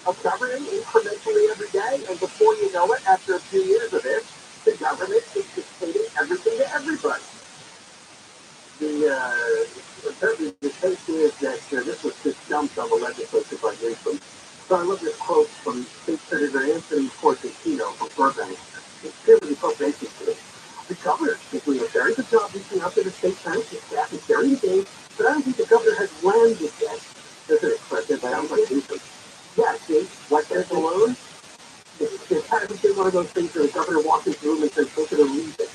of government incrementally every day, and before you know it, after a few years of this, the government is dictating everything to everybody. Apparently the case is that this was just dumped on the legislature by Newsom. So I love this quote from State Senator Anthony Porcentino from Burbank. It's clearly so basically. The governor is doing a very good job reaching out to the state senate. The staff is very engaged, but I don't think the governor has landed yet. There's an expression by Newsom. Yeah, see, like that balloon? It's kind of one of those things where the governor walks into the room and says, take it or leave it.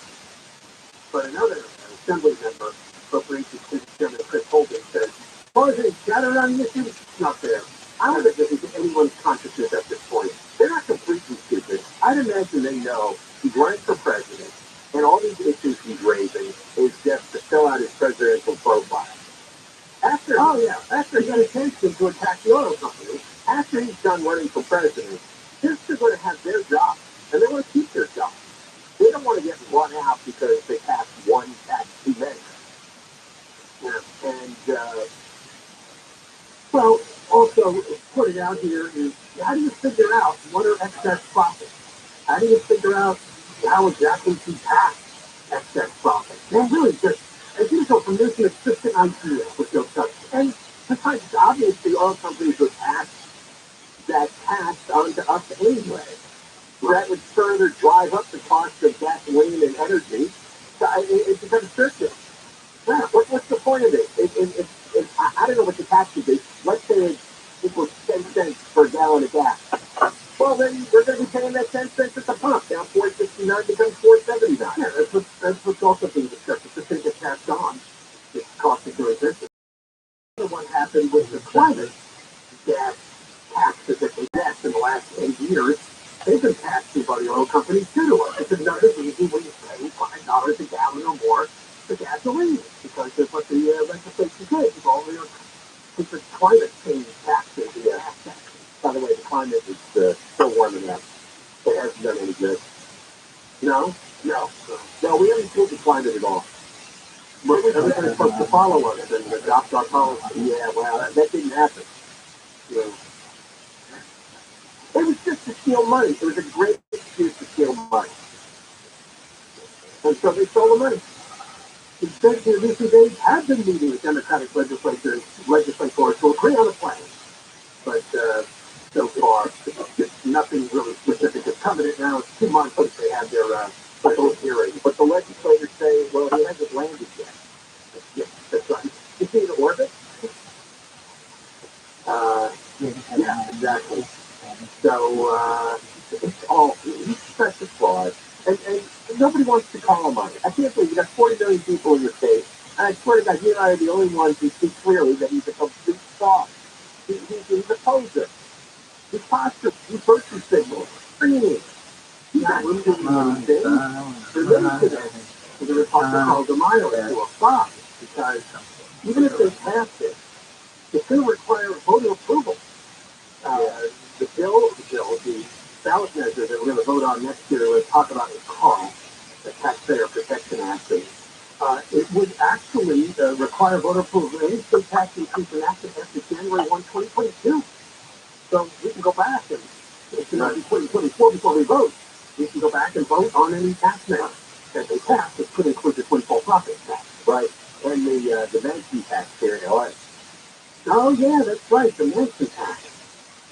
But another assembly member, Appropriations Committee Chairman Chris Holden, says, as far as they gather around the issue, it's not there. I don't think this is anyone's consciousness at this point. They're not completely stupid. I'd imagine they know he's running for president, and all these issues he's raising is just to fill out his presidential profile. After he got attention to attack the auto company, after he's done running for president, they're still going to have their job, and they want to keep their job. They don't want to get run out because they passed one tax too many. Well, also put it out here is, how do you figure out what are excess profits? How do you figure out how exactly to tax excess profits? And really just, as usual, from this, it's just an idea with those stuff. And besides, obviously, oil companies would pass that tax onto us anyway. That would further drive up the cost of gasoline and energy. So it becomes circular. Yeah, what's the point of it? I don't know what the tax would be. Let's say it equals 10 cents per gallon of gas. Well, then we're going to be paying that 10 cents at the pump. Now $4.69 becomes $4.79. Yeah, that's what's also being discussed. It's just going to get passed on. It's costing to existence. What happened with the climate gas taxes that they passed in the last 10 years? They've been passed through by the oil companies too to us. It's another reason when you pay $5 a gallon or more for gasoline, because that's what the legislation did with all their different climate change taxes. By the way, the climate is still warming up. It hasn't done any good. No, we haven't changed the climate at all. Everybody's supposed to follow us and adopt our policy. Yeah, well, that didn't happen. You know. It was just to steal money. It was a great excuse to steal money. And so they stole the money. Instead, the recent days have been meeting with Democratic legislators to agree on a plan. But so far, nothing really specific is coming. Now it's 2 months since they had their public hearing. But the legislators say, well, he hasn't landed yet. Yeah, that's right. Is he in orbit? Yeah, exactly. So it's all, he's such a fraud. And nobody wants to call him on it. I can't believe you got 40 million people in your state, and I swear to God, you and I are the only ones who see clearly that he's a complete fraud. He's a poser. He's posture. He's virtue signals. Screaming. He's not doing anything. Related to this. So the Republican called the mile into a fraud, because even if they pass it, it's going to require voter approval. The ballot measure that we're going to vote on next year, we'll talk about the call, the Taxpayer Protection Act. It would actually require voter approval. Any state tax increase enacted after January 1, 2022. So we can go back and, it's not in 2024 before we vote, we can go back and vote on any tax measure that they pass, which could include the windfall profit tax, right? And the mansion tax here in LA. Oh, yeah, that's right, the mansion tax.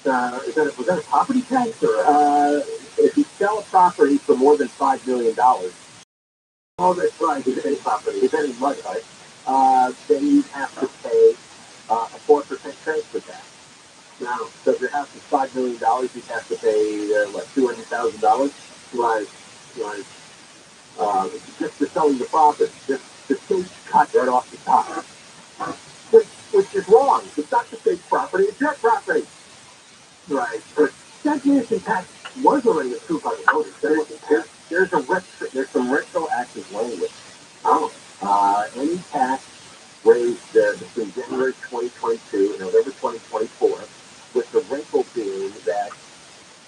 Was that a property tax? Or, if you sell a property for more than $5 million, oh, that's right, if any property, if any money, right, then you have to pay a 4% transfer tax. Now, so if your house is $5 million, you have to pay, $200,000? Right. Just for selling the property, just the state cut right off the top. Which is wrong. It's not the state's property, it's your property. Right. But that mansion tax was already approved by the voters. There's some retroactive language. Any tax raised between January 2022 and November 2024, with the wrinkle being that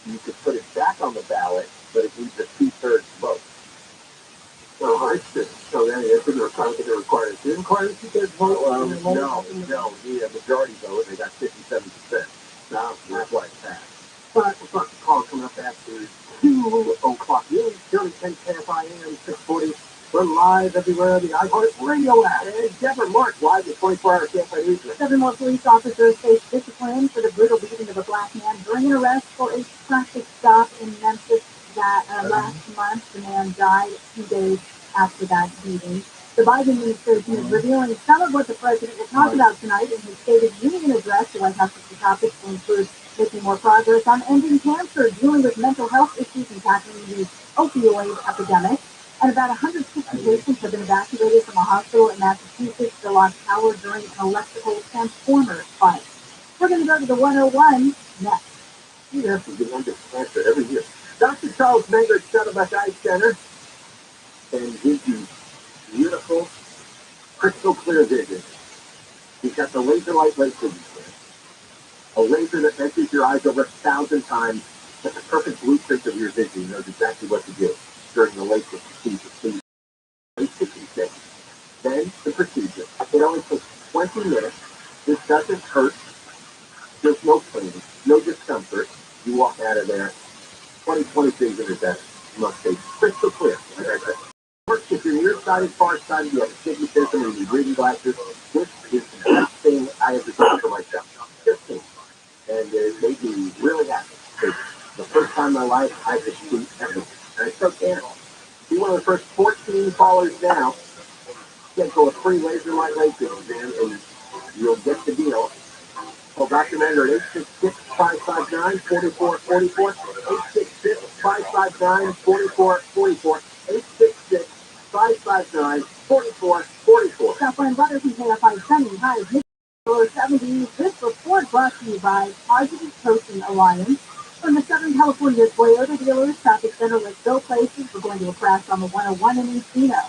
you could put it back on the ballot, but it needs a 2/3 vote. So then it didn't require a 2/3 vote? No, the majority vote, they got 57%. Now, that's why it passed. is 2 o'clock noon, 10 KFIM 640. We're live everywhere on the iHeart Radio app. And Deborah Mark live at 24-hour KFI News. 7 more police officers face discipline for the brutal beating of a black man during an arrest for a traffic stop in Memphis that last month. The man died 2 days after that beating. The Biden administration is revealing some of what the president will talk about tonight in his State of the Union address. The White House's topics will include making more progress on ending cancer, dealing with mental health issues, and tackling the opioid epidemic. And about 160 patients have been evacuated from a hospital in Massachusetts that lost power during an electrical transformer fire. We're going to go to the 101 next. You have to get into cancer every year. Dr. Charles Menger at Saddleback Eye Center and gives you beautiful, crystal clear vision. He's got the laser light laser, a laser that measures your eyes over 1,000 times. That's a perfect blueprint of your vision. He knows exactly what to do during the laser procedure. Then the procedure. It only takes 20 minutes. This doesn't hurt. There's no pain, no discomfort. You walk out of there 20 things in a day. You must stay crystal clear. Works if you're nearsighted, farsighted, you have astigmatism, and you need reading glasses. This is the best thing I have done for myself. 15. And it made me really happy. Because the first time in my life, I could see everything. And I still can. Be one of the first 14 callers now. Schedule a free laser light laser exam, and you'll get the deal. Call Dr. Menger at 866-559-4444. 866-559-4444. 866-559-4444. Southland weather from KFI sunny, high of lower 70s. This report brought to you by Positive Coaching Alliance. From the Southern California Toyota Dealers Traffic Center with Bill Places, we're going to a crash on the 101 in Encino.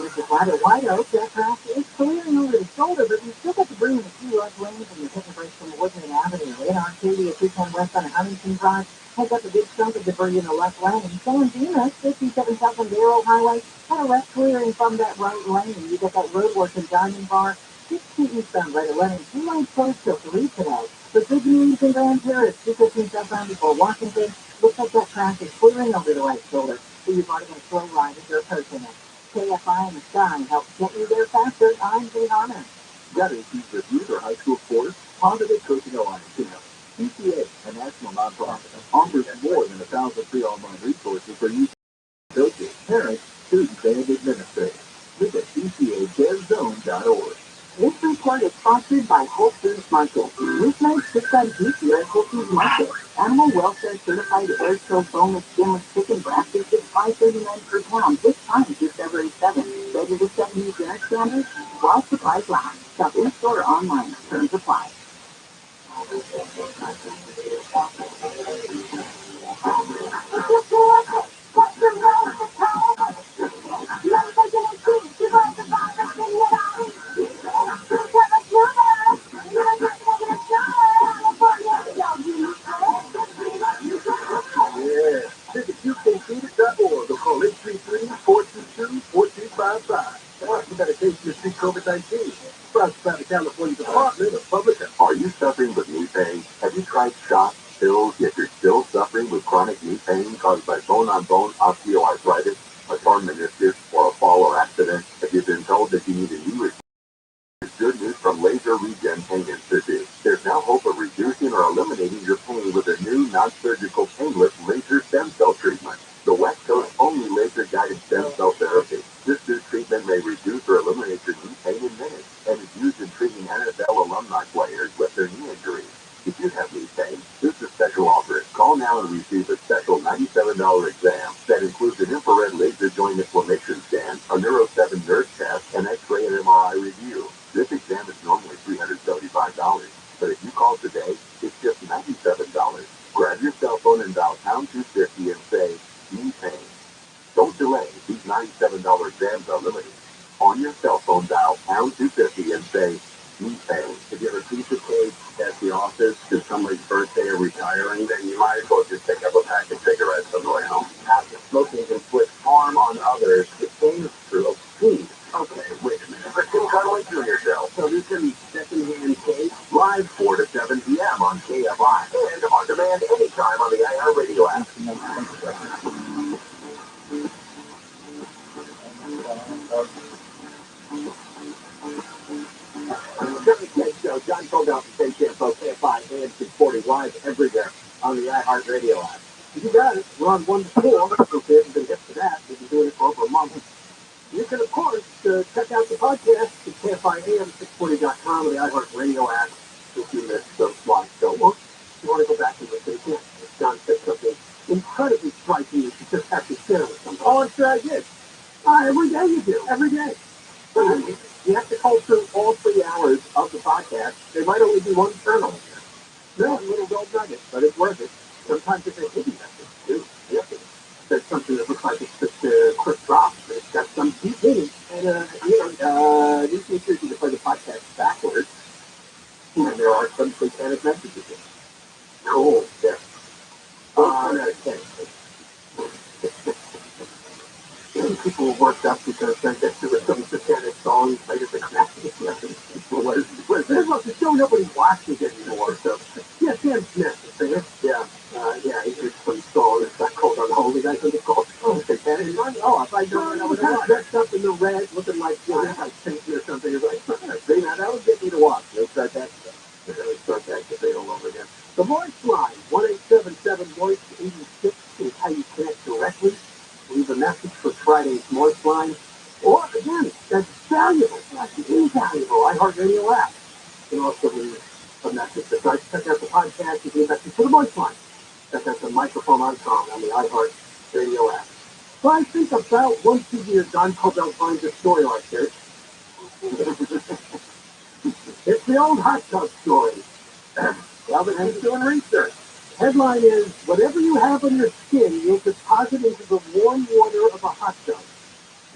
This is right at White Oak. That crash is clearing over the shoulder, but you still got to bring in the 2 left lanes and you're taking breaks from Woodland Avenue. Later on, Katie at 210 west on Huntington Drive. Heads up a big chunk of debris in the left lane. And San Dimas, 57 South on Darrow Highway, had a left clearing from that right lane. And you got that road work in Diamond Bar. 16 eastbound right at 11. 2 lanes closed till 3 today. With good news in Grand Terrace, 215 southbound before Washington. Looks like that track is clearing over the right shoulder. So you've already got a slow ride if you're approaching it. KFI in the sky helps get you there faster. I'm Jane Harmon. Got issues with youth or high school sports? Positive Coaching Alliance can help. PCA, a national nonprofit, offers more than 1,000 free online resources for youth coaches, parents, students, and administrators. Visit PCADevZone.org. This report is sponsored by Whole Foods Market. Weeknight 6 on beef here at Whole Foods Market. Animal welfare certified air-chilled boneless skinless chicken breast is just $5.39 per pound. This time through February 7th. Ready to set new dinner standards? While supplies last. Shop in-store or online. Terms apply. Visit UKFeed.org or call 833-422-4255. You better take your street COVID-19. Brought by the California Department of Public Health. Are you suffering with knee pain? Have you tried shots, pills, yet you're still suffering with chronic knee pain caused by bone-on-bone osteoarthritis, a torn meniscus, or a fall or accident? Have you been told that you need a knee replacement? Good news from Laser Regen Pain Institute. There's now hope of reducing or eliminating your pain with a new non-surgical painless laser stem cell treatment. The West Coast only laser-guided stem cell therapy. This new treatment may reduce or eliminate your knee pain in minutes and is used in treating NFL alumni players with their knee injuries. If you have knee pain, this is a special offer. Call now and receive a special $97 exam that includes an infrared laser joint inflammation scan, a Neuro 7 nerve test, an X-ray and MRI review. This exam is normally $375, but if you call today, it's just $97. Grab your cell phone and dial pound 250 and say, knee pain. Don't delay. These $97 exams are limited. On your cell phone, dial pound 250 and say, knee pain. If you have a piece of cake at the office to somebody's birthday or retiring, then you might as well just pick up a pack of cigarettes on the way home. After smoking can put harm on others, the same is true of food. Okay, wait a minute. But don't cuddle into yourself. So this can be secondhand cake live 4 to 7 p.m. on KFI and on demand. demand anytime on the iHeartRadio app. Show, John Koldell from KCFO, KFI, AM 640, live everywhere on the iHeartRadio app. You got it. We're on 1 to 4, so if you haven't been hip to that, we've been doing it for over a month. You can, of course, check out the podcast at KFIAM640.com or the iHeartRadio app if you missed the live show. Or if you want to go back and listen again, if John said something incredibly striking, you just have to share with somebody. Oh, I'm sure I did. Every day you do. Every day. You have to go through all 3 hours of the podcast. There might only be one kernel in there. No, little gold nugget, but it's worth it. Sometimes it's a hidden message, too. You have to. There's something that looks like it's just a quick drop, but it's got some deep meaning. And, these features, you can play the podcast backwards. And there are some satanic messages in it. Cool. Yeah. Not a 10. People were worked up because there was some satanic song played at the crack. There's a show nobody watches anymore. So, yeah, Sam Smith, the singer. Yeah, he did some song. It's not called Unholy. I think it's called Satanic. Oh, if I don't know, I was dressed up in the red, looking like, like Satan or something. It's like, see, now that would get me to watch. They'll start that stuff. They'll start that debate all over again. The voice line, 1-877-VOICE-86 is how you connect directly. Leave a message for Friday's Voice Line. Or, again, that's valuable. That's invaluable. iHeartRadio app. You can also leave a message. Besides, check out the podcast. You can leave a message for the Voice Line. Check out the microphone on the iHeartRadio app. So I think about once a year, John Koldell finds a story like this. It's the old hot tub story. Robin has doing research. Headline is, whatever you have on your skin, you'll deposit into the warm water of a hot tub,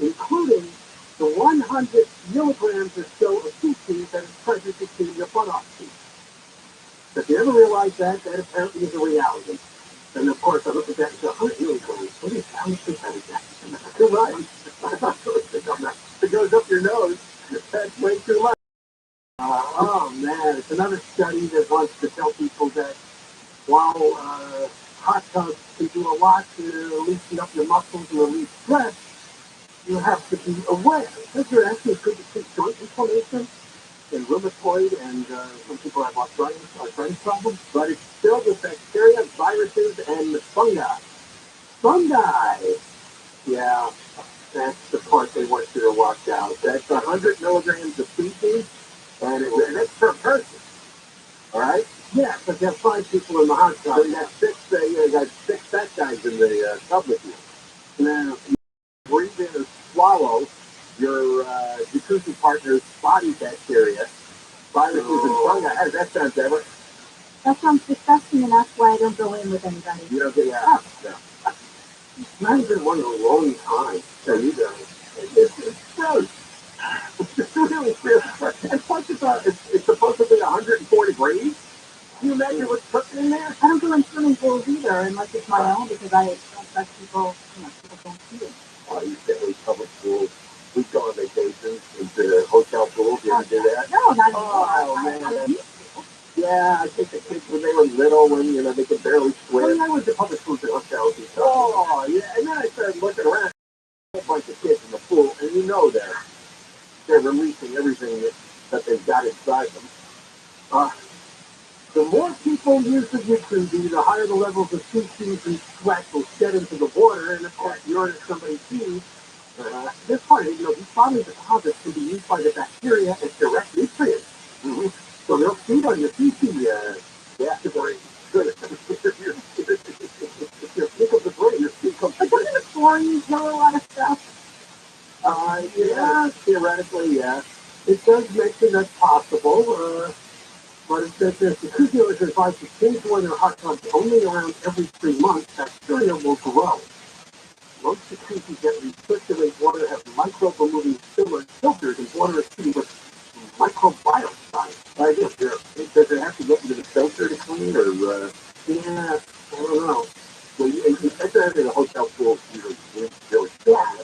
including the 100 milligrams or so of feces that is present between your buttocks. If you ever realize that, that apparently is a reality. And of course, I look at that and go, 100 milligrams, what is how much is that? You're right. It goes up your nose. That's way too much. Oh, man, it's another study that wants to tell people that while hot tubs can do a lot to loosen up your muscles and relieve stress, you have to be aware. Because you're actually good to treat joint inflammation and rheumatoid, and some people have arthritis problems, but it's filled with bacteria, viruses, and fungi. Fungi! Yeah, that's the part they want you to watch out. That's 100 milligrams of feces, and it's per person. All right? Yeah, but you have 5 people in the hot tub. So you got 6 fat guys in the tub with you. Now, you breathe in or swallow your jacuzzi partner's body bacteria, viruses and fungi. How does that sound, Deborah? That sounds disgusting, and that's why I don't go in with anybody. You don't get out. No. It's not even one in a long time. So you don't. It's gross. It's really gross. And plus, it's supposed to be 104 degrees. Can you imagine what's cooking in there? I don't go in swimming pools either, unless it's my own, because I don't trust people, people don't see it. I used to hate public pools. We'd go on vacations into hotel pools. You ever do that? No, not anymore. Oh, man. Yeah, I think the kids, when they were little, when, they could barely swim. I went to public pools at hotels and stuff. Oh, yeah. And then I started looking around. A whole bunch of kids in the pool, and they're releasing everything that they've got inside them. The more people use the jacuzzi, the higher the levels of feces and sweat will shed into the water, and of course, urine if somebody pees. This part, these body deposits can be used by the bacteria as direct nutrients. Mm-hmm. So they'll feed on your feces. Yeah, the brain. Good. Your fecal debris, your fecal debris. But doesn't the chlorine kill a lot of stuff? Yeah, theoretically, yeah. It does mention that's possible. But it says this, jacuzzi owners are advised to change water in their hot tubs only around every 3 months. Bacteria will grow. Most jacuzzis that recirculate water have microbe-removing filters, and water is treated with microbiome science. Does it have to go into the filter to clean, or, yeah, I don't know. Well, that's in a hotel pool, usually really strong.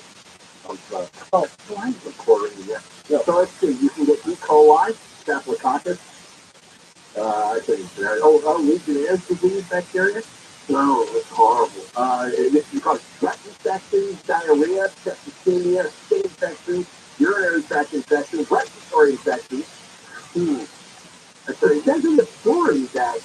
Chlorine, yeah. So let's see, you can get E. coli, staphylococcus. I think it's there. Oh, Legionnaire's disease bacteria? No, it's horrible. It's because gut infections, diarrhea, septicemia, skin infections, urinary tract infections, respiratory infections. So it says in the story that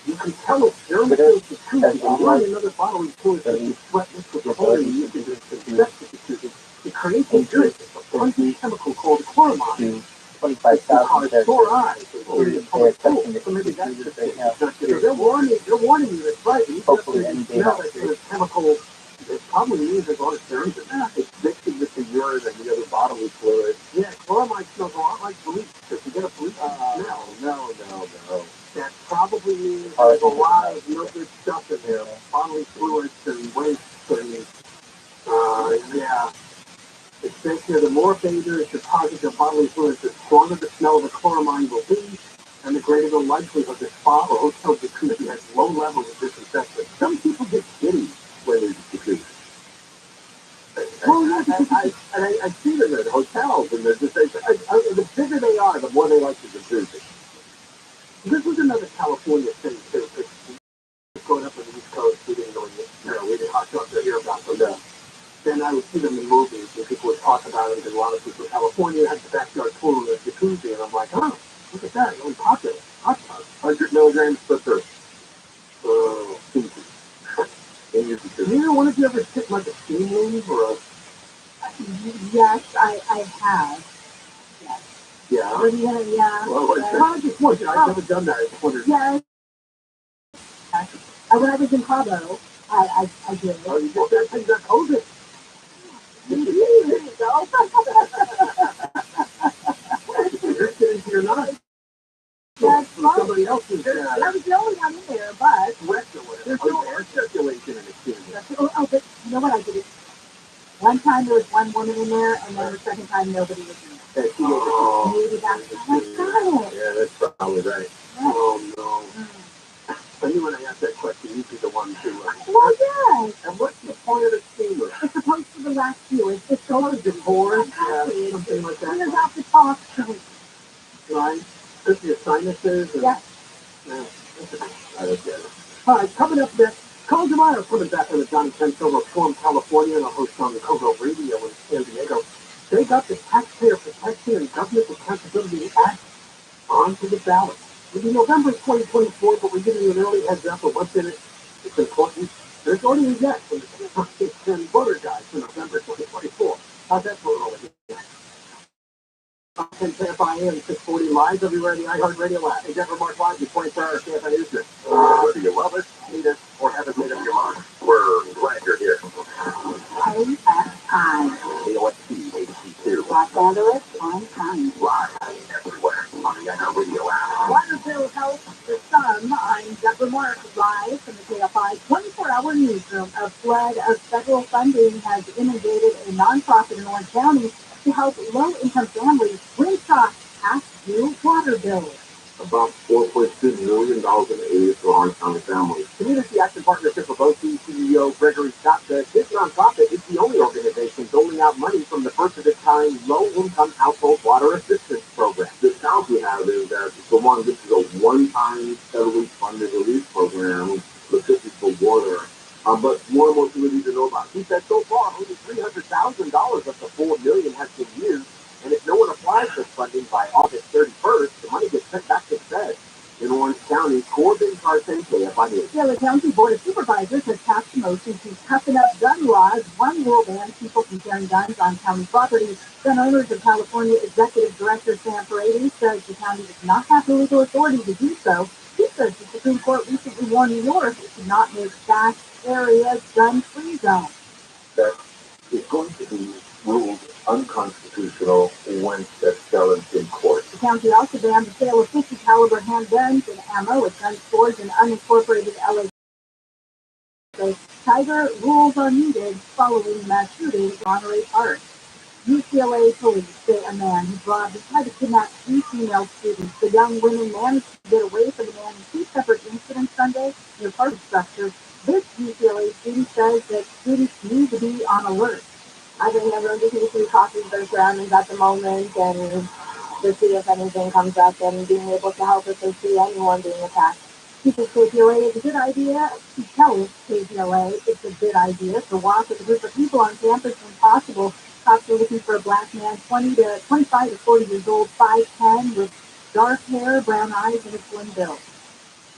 you can tell it's germ-filled security and run another bodily fluid that you sweat with the whole and you can disinfect it because it creates a good pungent chemical called chloramine. 25,000 sore eyes. So maybe that's the thing. They're warning you that's right. Hopefully any day. Smell that there's chemical. It probably uses a lot of germs in that. It's mixed with the urine and the other bodily fluid. Yeah, chloramine smells a lot like bleach. If you get a bleach smell. No. That probably means there's a lot of no good stuff in there. Bodily fluids and waste and yeah. It says here the more bathers deposit their bodily fluids, the stronger the smell of the chloramine will be, and the greater the likelihood the spa or hotel jacuzzi has low levels of disinfectant. Some people get giddy when there's a jacuzzi. Well, I see them at hotels, and the bigger they are, the more they like the jacuzzi. This was another California thing, too. Growing up on the East Coast, we didn't we didn't hot dogs to hear about them. Then I would see them in movies, and people would talk about it, and a lot of people in California had the backyard pool and the jacuzzi, and I'm like, oh, look at that, really popular. Hot tub, 100 milligrams per person. Oh, easy. Neither one of you ever sit like a steam room or a... Yes, I have. Yes. Yeah? Yeah. Well, I just wondered, I've never done that. I just wondered. Yes. When I was in Cabo, I did. Oh, you got that thing that COVID? There you go. You're sitting here not. That's right. Somebody else is there. I was the only one in there, but there's no air circulation in the steam. But you know what I did? One time there was one woman in there, and then the second time nobody was in there. Maybe that's how I got it. Yeah, that's probably right. Yeah. Oh, no. I knew when I asked that question, you'd be the one to... Well, yes. And what's the point of the steamer? It's supposed to relax you. It's supposed to pour, something like that. Clears out the toxins. Right? Good for your sinuses. And, yes. Yeah. I don't get it. All right, coming up next, Carl Demire coming back on the Johnny Penn Show of Forum, California, and a host on the Cogo Radio in San Diego. They got the Taxpayer Protection and Government Accountability Act onto the ballot. It'll be November 2024, but we're giving you an early heads up of what's in it. It's important. There's already a yes from the 10 voter guide for November 2024. How's that for all of you? 10 Tampa AM 640 live everywhere in the iHeartRadio app. Is that Remark Live, your 24-hour Tampa news? Whether you love it, hate it, or haven't made up your mind, we're glad you're here. KFI. KOST 82. Los Angeles on time. Live everywhere on the iHeartRadio app. Water bill helps for some. I'm Deborah Mark, live from the KFI 24-hour newsroom. A flood of federal funding has inundated a nonprofit in Orange County to help low-income families rinse-off past due water bills. About $4.2 million in aid for Orange County families. Community Action Partnership of OC CEO Gregory Scott says this nonprofit is the only organization doling out money from the first-of-its-kind low-income household water assistance program. The challenge we have is that, for one, this is a one-time federally funded relief program specific for water. But more and more people need to know about it. He said so far, only $300,000 of the $4 million has been used, and if no one applies for funding by August 31st, the money gets sent back to the Fed. In Orange County, Corbin Carson, KFI News. The County Board of Supervisors has passed a motion to toughen up gun laws. One rule bans people from carrying guns on county property. Gun Owners of California Executive Director Sam Paredes says the county does not have the legal authority to do so. He says the Supreme Court recently warned New York it should not make vast areas gun-free zones. That is going to be ruled unconstitutional when that's challenged in court. The county also banned the sale of 50 caliber handguns and ammo at gun stores in unincorporated LA. So tighter rules are needed following mass shootings in Monterey Park. UCLA police say a man who robbed and tried to kidnap 3 female students. The young women managed to get away from the man in 2 separate incidents Sunday near park structures. This UCLA student says that students need to be on alert. I think everyone just needs to be cautious of their surroundings at the moment and to see if anything comes up and being able to help if they see anyone being attacked. People's KPOA is a good idea. To tell KPOA it's a good idea to walk with a group of people on campus when possible. Cops are looking for a black man, 25 to 40 years old, 5'10", with dark hair, brown eyes, and a slim build.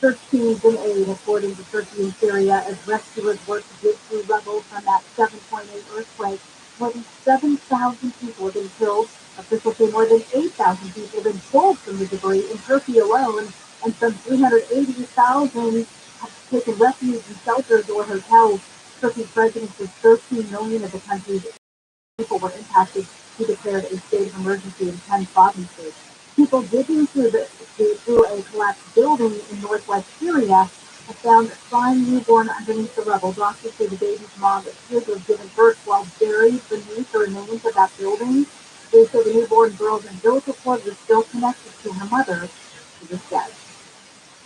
Search teams in aid, according to Turkey and Syria, as rescuers work to dig through rubble from that 7.8 earthquake. More than 7,000 people have been killed. Officials say more than 8,000 people have been pulled from the debris in Turkey alone, and some 380,000 have taken refuge in shelters or hotels. Turkey's president says 13 million of the country's people were impacted. He declared a state of emergency in 10 provinces. People digging through a collapsed building in northwest Syria have found a crying newborn underneath the rubble. Doctors say the baby's mom appeared to have given birth while buried beneath the remains of that building. They say the newborn girl's umbilical cord was still connected to her mother, who was dead.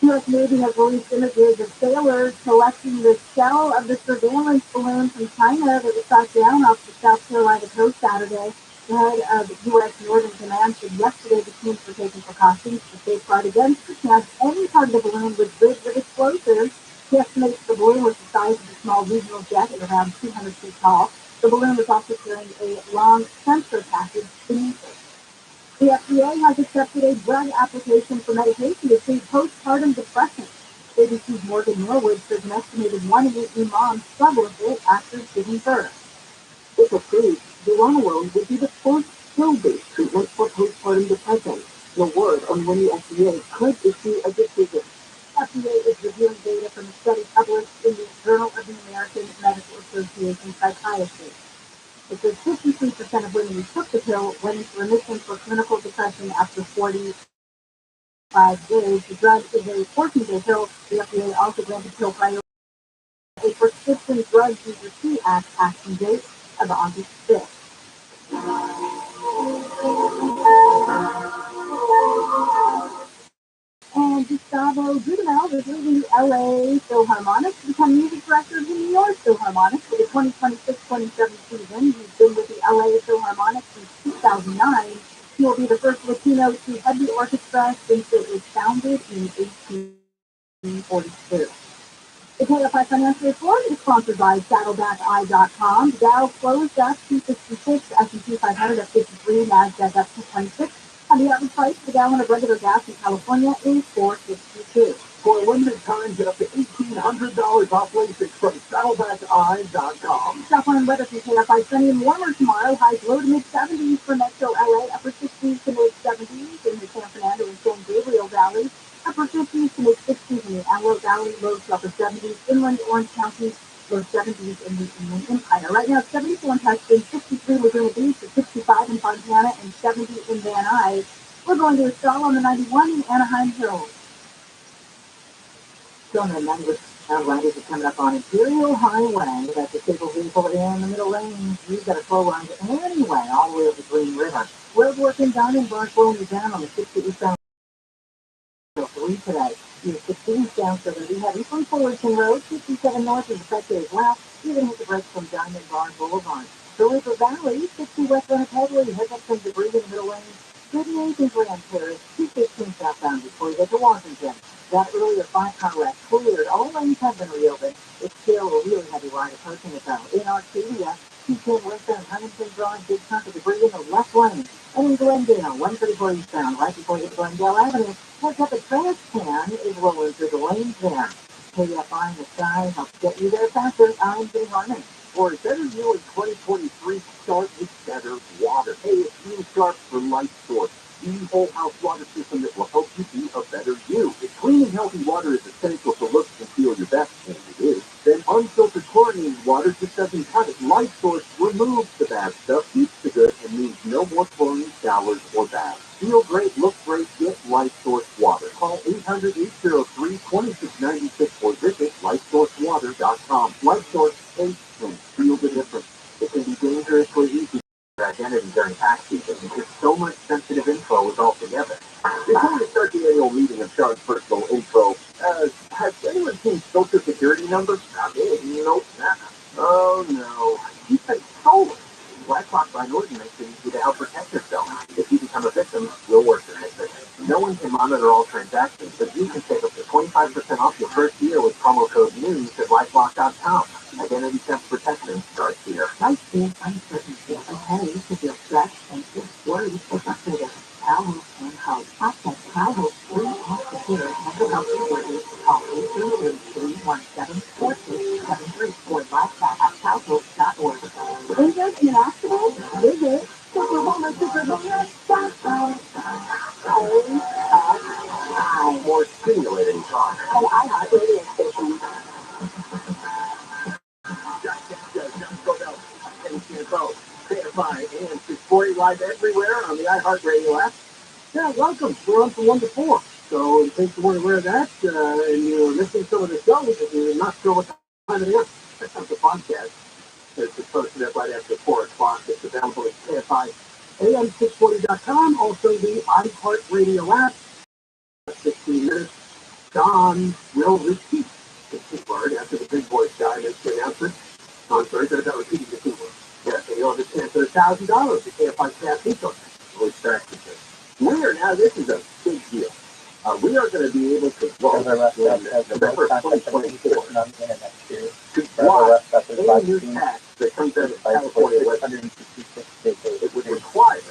The U.S. Navy has released images of sailors collecting the shell of the surveillance balloon from China that was shot down off the South Carolina coast Saturday. The head of the U.S. Northern Command said yesterday the teams were taking precautions to safeguard against the chance any part of the balloon was rigged with explosives. He estimates the balloon was the size of a small regional jet at around 200 feet tall. The balloon was also carrying a long sensor package beneath it. The FDA has accepted a drug application for medication to treat postpartum depression. ABC's Morgan Norwood says an estimated 1 in 8 new moms struggle with it after giving birth. If approved, ViralRabbi would be the first pill-based treatment for postpartum depression. No word on when the FDA could issue a decision. FDA is reviewing data from a study published in the Journal of the American Medical Association Psychiatry. It says 53% of women who took the pill went into remission for clinical depression after 45 days. The drug is a 14-day pill. The FDA also granted pill priority. A Prescription Drug User Fee Act action date of August 5th. And Gustavo Dudamel is leaving the LA Philharmonic to become music director of the New York Philharmonic for the 2026-27 season. He's been with the LA Philharmonic since 2009. He will be the first Latino to head the orchestra since it was founded in 1842. The KFI Financial Report is sponsored by SaddlebackEye.com. The Dow closed up 266, S&P 500 up 53, NASDAQ up 226. And the average price for a gallon of regular gas in California is $4.62. For a limited time, get up to $1,800 off LASIK from SaddlebackEye.com. Southland and weather from KFI. Sunny and warmer tomorrow. Highs low to mid-70s for Metro LA. Upper 60s to mid-70s in the San Fernando and San Gabriel Valley. Upper 50s to mid-60s in the Antelope Valley. Low to upper 70s. Inland Orange County. Low 70s in the Inland Empire. Right now, 74 in Tustin, 63 Laguna Beach, 65 in Fontana, and 70 in Van Nuys. We're going to a stall on the 91 in Anaheim Hills. Still no numbers. Riders are coming up on Imperial Highway. That's a stable vehicle in the middle lane. You've got a slow run anyway, all the way over the Green River. Road working down in Barnesville, you're down on the 60 eastbound 3 today. You're 16 down, so going to be heavy from Fullerton Road. 57 north is affected as well. You're going to hit the brakes from Diamond Barn Boulevard. The River Valley, 60 west on a pedal. You hit up some debris in the middle lane. 38 is Grand Terrace, 215 southbound before you get to Washington. That earlier 5-car wreck cleared. All lanes have been reopened. It's still a really heavy ride approaching it though. In Arcadia, 210 westbound Huntington drawing big chunk of debris in the left lane. And in Glendale, 134 eastbound, right before you get to Glendale Avenue, heads up a trash can is rolling through the lanes there. KFI in the sky helps get you there faster. I'm Jay Harmon. For a better you in 2023, start with better water. Hey, it's Team Sharp for Life Source. The whole house water system that will help you be a better you. If clean and healthy water is essential to look and feel your best, and it is, then unfiltered chlorinated water just doesn't cut it. Life Source removes the bad stuff, keeps the good, and means no more chlorine showers or baths. Feel great, look great, get Life Source water. Call 800-803-2696 or visit lifesourcewater.com. Life Source, taste and feel the difference. It can be dangerously easy. Identity during tax season because so much sensitive info is all together. Before we start the annual meeting of Sean's personal info, has anyone seen Social Security numbers? Nope. Oh no. He's been stolen. BlackRock by Norton makes it easy to help protect yourself. If you become a victim, we'll work to fix it. No one can monitor all transactions, but you can save up to 25% 10% off your first year with promo code NEWS at LifeLock.com. Identity theft protection starts here. Life is uncertain. Okay, to feel stressed, anxious, worried, or frustrated. Our and House. Access Our House free and secure mental health resources. Call 833-317-4673 or LifeLock@household.org. Injured in an accident? Visit superwomansuperwoman.com. More stimulating talk. An iHeart radio station. KFI and 640 live everywhere on the iHeartRadio app. Yeah, welcome. We're on from 1 to 4. So in case you weren't aware of that, and you're missing some of the shows, if you're not sure what time it is, check out the podcast. It's posted up right after 4 o'clock. It's available at KFI AM640.com. Also the iHeartRadio app. 16 minutes. Don will repeat the T word after the big boys guy makes the announcement. I'm sorry, they're not repeating the T word. Yes, and you'll understand for $1,000 to KFI staff resources. We'll start with this. Now this is a big deal. We are going to be able to vote in November 2024 to block any new tax that comes out of California legislation. It would require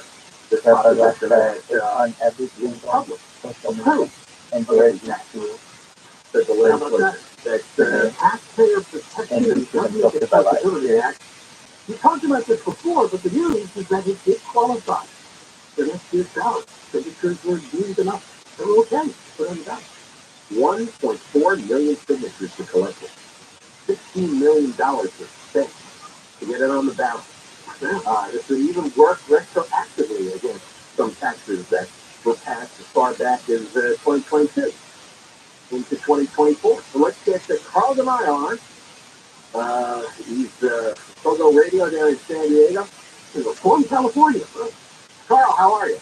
the population on every public approve and voting tax. The legislation. That's the Taxpayer Protection and Government Accountability Act. We talked about this before, but the news is that it did qualify for next year's ballot. Signatures were deemed enough. They were okay. Put on the ballot. 1.4 million signatures were collected. $16 million was spent to get it on the ballot. This would even work retroactively against some taxes that were passed as far back as 2022 into 2024. So let's get Carl DeMaio on. He's Togo Radio down in San Diego. He's from California. Carl, how are you?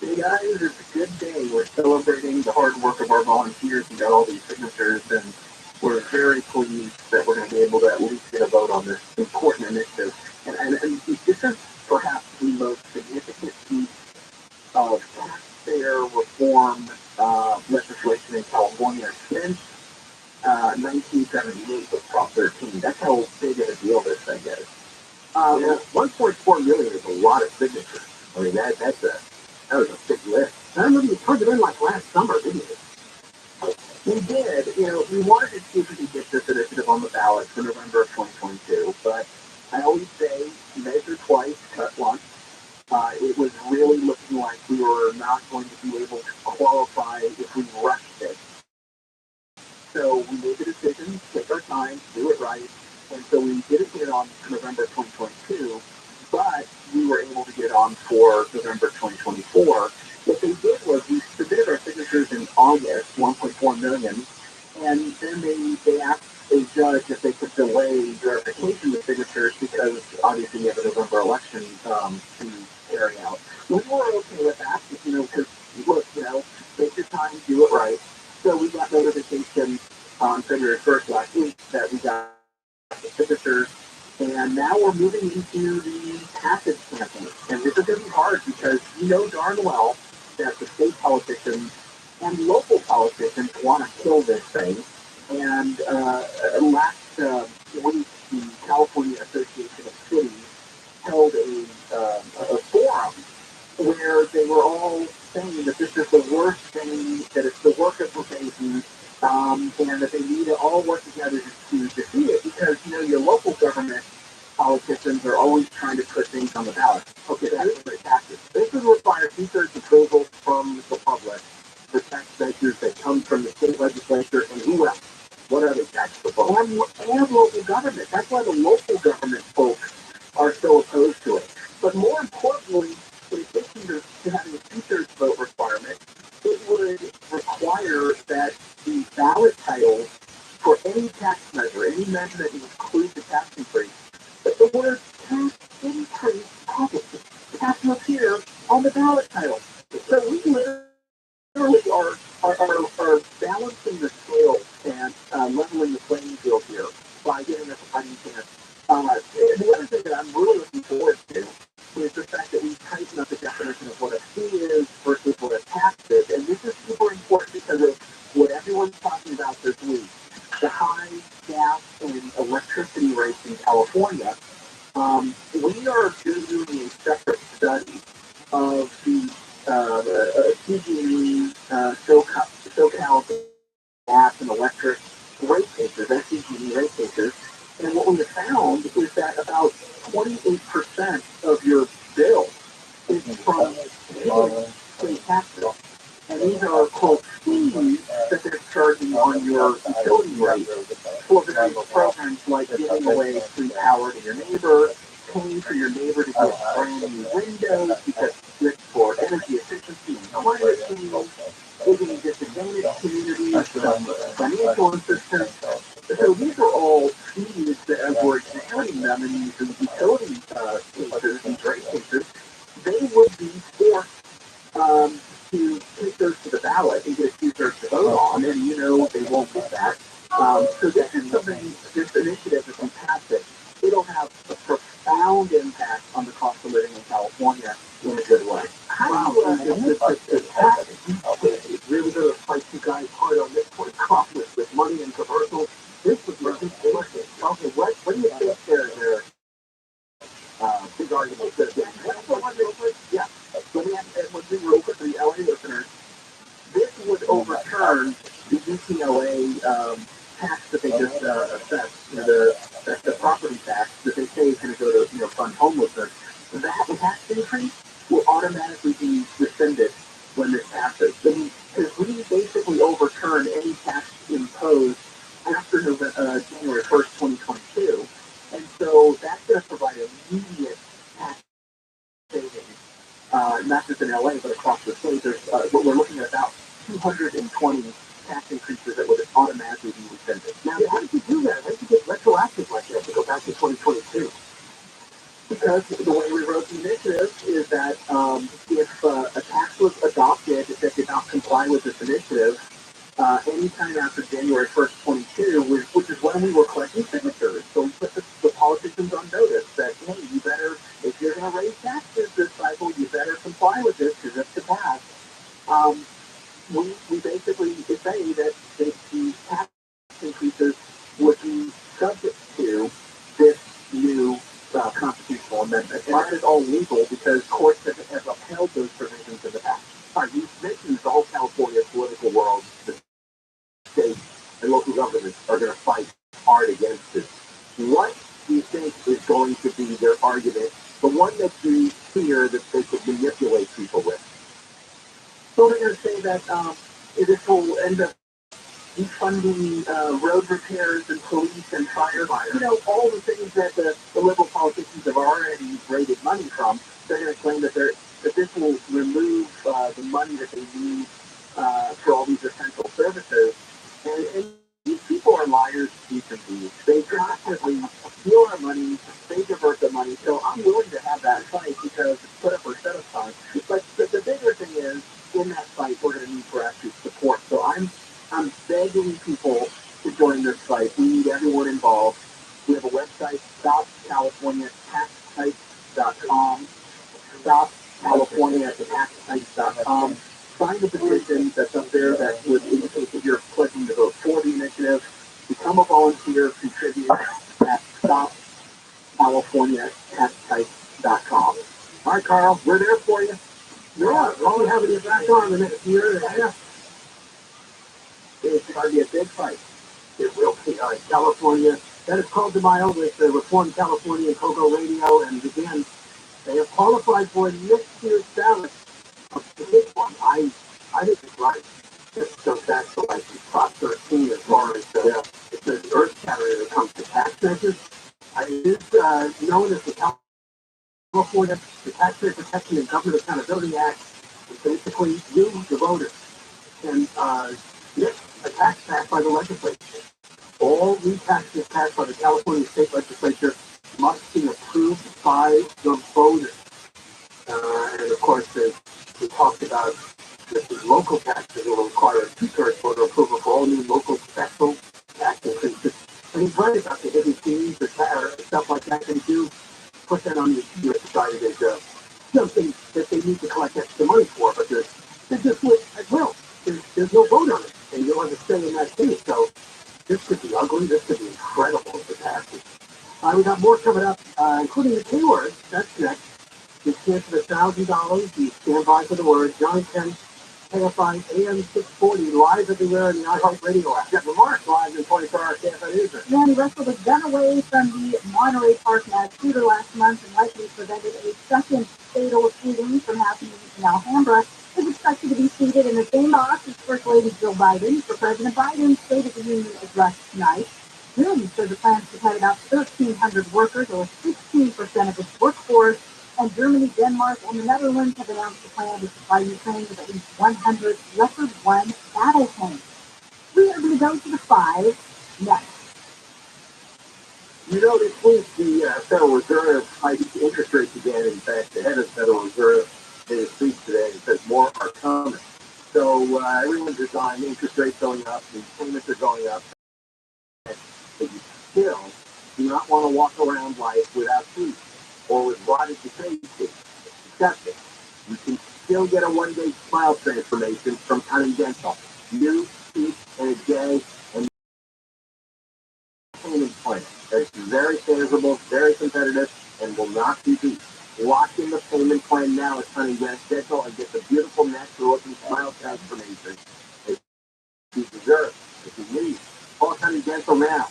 Hey guys, it's a good day. We're celebrating the hard work of our volunteers and got all these signatures, and we're very pleased that we're going to be able to at least get a vote on this important initiative. And this is perhaps the most significant piece of taxpayer reform legislation in California since 1978 with Prop 13. That's how big of a deal this thing is. 1.4 million is a lot of signatures. I mean, that was a big list. I remember you turned it in like last summer, didn't you? We did. We wanted to see if we could get this initiative on the ballot for November of 2022, but I always say measure twice, cut once. It was really looking like we were not going to be able to qualify if we rushed it. So we made the decision, take our time, do it right, and so we didn't get it on for November 2022, but we were able to get it on for November 2024. What they did was we submitted our signatures in August, 1.4 million, and then they asked a judge if they could delay verification of signatures because obviously you have a November election to carry out. We were okay with that, because look, take your time, do it right. So we got notification on February 1st last week that we got the signatures, and now we're moving into the passage campaign. And this is going to be hard because you know darn well that the state politicians and local politicians want to kill this thing. And last week, the California Association of Cities held a forum where they were all saying that this is the worst thing, that it's the work of the baby, and that they need to all work together to defeat it because, your local government politicians are always trying to put things on the ballot. Okay, that's very tactic. This would require 2/3 approval from the public for tax measures that come from the state legislature and who else? What other tax proposals? And local government. That's why the local government folks are so opposed to it. But more importantly, in addition to having a 2/3 vote requirement, it would require that the ballot titles for any tax measure, any measure that includes a tax increase, that the word tax increase has to appear on the ballot title. So we literally are balancing the scales and leveling the playing field here by giving us a fighting chance. The other thing that I'm really looking forward to is the fact that we tighten up the definition of what a fee is versus what a tax is. And this is super important because of what everyone's talking talking about this week, the high gas and electricity rates in California. We are doing a separate study of the PG&E, SoCal gas and electric rate cases, SCGE rate cases. And what we have found is that about 28% of your bill is from state taxes. And these are, quote, fees that they're charging on your utility rate for various programs like giving away free power to your neighbor, paying for your neighbor to get brand new windows because it's for energy efficiency and climate change, giving disadvantaged communities some financial assistance. So these are all fees that, as we're examining them in these utility cases, these rate cases, they would be forced to take those to the ballot and get a two-thirds to vote on, and they won't get that. So this is something, this initiative, if we pass it, it'll have a profound impact on the cost of living in California in a good way. How do you really going to fight you guys hard on this point with money and commercials? This was ridiculous. Okay, what do you think their big argument is? Yeah. Let me ask one thing real quick for the LA listeners. This would overturn the UCLA tax that they just assessed, the property tax that they say is going to go to fund homelessness. That tax increase will automatically be rescinded when this passes. Because we basically overturn any tax imposed after January 1st, 2022. And so that's going to provide immediate tax savings, not just in LA, but across the state. There's, we're looking at about 220 tax increases that would automatically be rescinded. Now, how did you do that? How did you get retroactive like that to go back to 2022? Because the way we wrote the initiative is that if a tax was adopted that did not comply with this initiative, anytime after January 1st, 22, which is when we were collecting signatures, so we put the politicians on notice that, hey, you better, if you're going to raise taxes this cycle, you better comply with this because it's to pass. We basically say that the tax increases would be subject to this new constitutional amendment. And that is all legal because courts have upheld those provisions in the past. You mentioned the whole California political world, the state and local governments are going to fight hard against this. What do you think is going to be their argument, the one that you fear that they could manipulate people with? So they're going to say that this will end up defunding road repairs and police and fire, all the things that the liberal politicians have already raided money from. They're going to claim that this will remove the money that they need for all these essential services. And these people are liars, thieves, and thieves. They constantly steal our money, they divert the money. So I'm willing to have that fight because it's put up or set aside. But the bigger thing is, in that fight, we're going to need grassroots support. So I'm begging people to join this fight. We need everyone involved. We have a website, stopcaliforniataxtypes.com. stopcaliforniataxtypes.com. Find the petition that's up there that would indicate that you're pledging to vote for the initiative. Become a volunteer, contribute at stopcaliforniataxtypes.com. All right, Carl, we're there for you. Yeah, all we have is back on the next year and a half. It's going to be a big fight. It will be. California, that is called to my with the Reform California and Coco Radio, and again, they have qualified for next year's ballot. The big one, I think it's right. This goes back to like Prop 13 as far as it's an earth carrier that comes to tax measures. It is known as the California, the Taxpayer Protection and Government Accountability Act. Is basically you, the voters, can get a tax passed by the legislature. All new taxes passed by the California State Legislature must be approved by the voters. And of course, we talked about that the local taxes will require a two-thirds voter approval for all new local special tax increases. And he's right about the hidden fees, the stuff like that. They do put that on your society as something that they need to collect extra money for, but they're just at will. There's no vote on it, and you'll have to stay in that state. So So this could be ugly. This could be incredible if it passes. We got more coming up, including the keywords. That's next. You scan for the $1,000. You stand by for the word. Johnny 10, KFI AM 640, live everywhere in the iHeartRadio app. Jeff Lamarck live in 24-hour KFI Newsroom. Randy Russell was done away from the Monterey Park mass shooter last month and likely prevented a second fatal shooting from happening in Alhambra. Is expected to be seated in the same box as First Lady Jill Biden for President Biden's State of the Union address tonight. Germany says the plans to cut about 1,300 workers, or 16% of its workforce, and Germany, Denmark, and the Netherlands have announced a plan to supply Ukraine with at least 100 Leopard 1 battle tanks. We are going to go to the 5 next. You know, this week the Federal Reserve hiked interest rates again. In fact, the head of the Federal Reserve made a speech today and says more are coming. So everyone's resigned, interest rates going up, the payments are going up. But you still do not want to walk around life without teeth or with rotted decayed teeth. Accept it. You can still get a one-day smile transformation from Cunning Dental. New teeth in a day and payment plan. That's very favorable, very competitive, and will not be beat. Lock in the payment plan now at Cunning Dental and get the beautiful natural-looking smile transformation that you deserve, that you need. Call Cunning Dental now.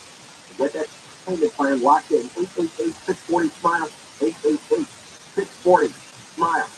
Get that payment plan locked in. 888-640-SMILE. 888-640-SMILE.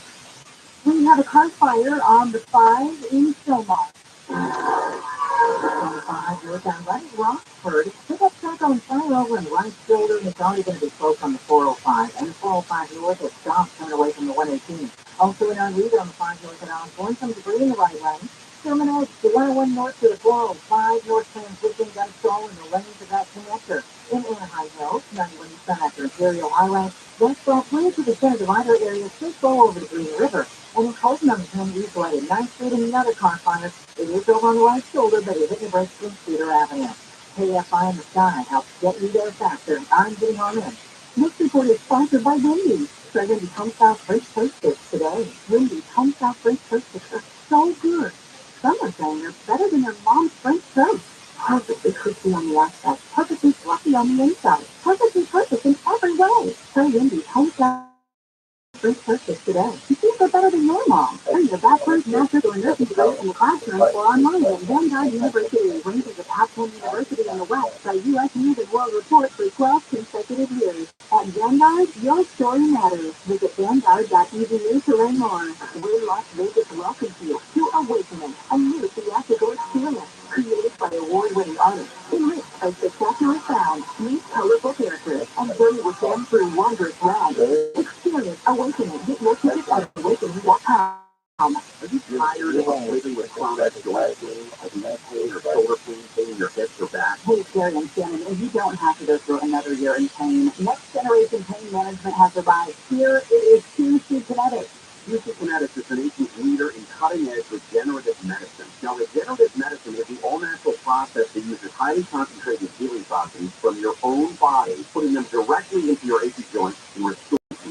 We have a car fire on the 5 in Philmont. On the 5, you're down right at Rockford. Pick up truck on flyover and right shoulder, and it's already going to be close on the 405 and the 405 north at stop coming away from the 118. Also in on Reed on the 5 north and out, going some debris in the right lane. Terminal, the 101 north to the 405 north transition, got stall in the lanes of that connector. In Anaheim Hills, 91 east after Imperial Highway. Then stall clear to the center divider area, straight flow over the Green River. And in Colton on the 10 east way at 9th Street and another car fire. It is over on the right shoulder, but it hit the brakes from Cedar Avenue. KFI in the sky helps get you there faster. I'm getting on in. This report is sponsored by Wendy's. Try Wendy's Home Style French Toast Sticks today. Wendy's Home Style French Toast Sticks are so good. Some are saying they're better than their mom's French toast. Perfectly crispy on the outside, perfectly fluffy on the inside, perfectly perfect in every way. Try Wendy's Home Style French toast sticks today. You think they're better than your mom. Learn the backwards, master's, or nursing degree in the classroom or online at Vanguard University, ranked as a top 10 university in the West by U.S. News and World Report for 12 consecutive years. At Vanguard, your story matters. Visit Vanguard.edu to learn more. We're Las Vegas welcomes you to Awakening, a new theatrical experience created by award-winning artists, enriched by spectacular sound, meet colorful characters, and journey with them through wondrous rides. Experience Awakening. Get your tickets at awakening.com. Are you tired of living with chronic joint pain, neck pain, or shoulder pain, your hips or back? Hey, Gary and Shannon, and you don't have to go through another year in pain. Next Generation Pain Management has arrived. Here it is QC Kinetics. QC Kinetics is the nation's leader in cutting-edge regenerative medicine. Now, regenerative medicine is the all-natural process that uses highly concentrated healing toxins from your own body, putting them directly into your achy joints and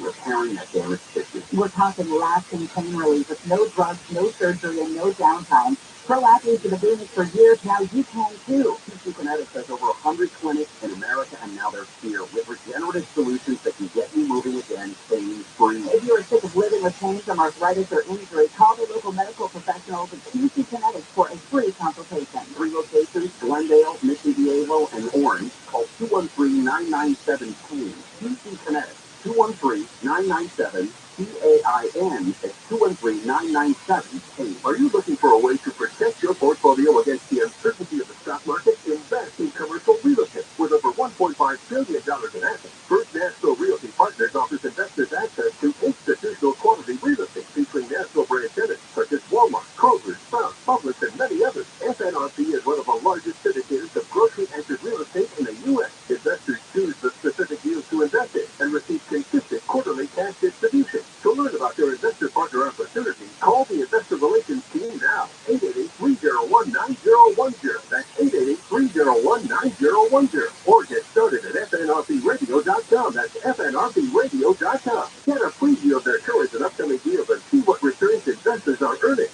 repairing that damaged tissue. We're talking lasting pain relief with no drugs, no surgery, and no downtime. Pro athletes that have been doing it for years now, you can too. QC Kinetics has over 100 clinics in America, and now they're here with regenerative solutions that can get you moving again, pain-free. If you are sick of living with pain from arthritis or injury, call the local medical professionals at QC Kinetics for a free consultation. 3 locations, Glendale, Mission Viejo, and Orange. Call 213-997-PAIN. QC Kinetics. 213-997-PAIN at 213-997-PAIN. Are you looking for a way to protect your portfolio against the uncertainty of the stock market? Invest in commercial real estate with over $1.5 billion in assets. First National Realty Partners offers investors access to institutional quality real estate featuring national brand tenants such as Walmart, Kroger, Sprouts, Publix, and many others. FNRP is one of the largest syndicators of grocery-anchored real estate in the U.S. Investors choose the specific deals to invest in and receive consistent quarterly cash distributions. To learn about your investor partner opportunities, call the Investor Relations team now. 888-301-9010. That's 888-301-9010. Or get started at FNRPradio.com. That's FNRPradio.com. Get a preview of their current and upcoming deals and see what returns investors are earning.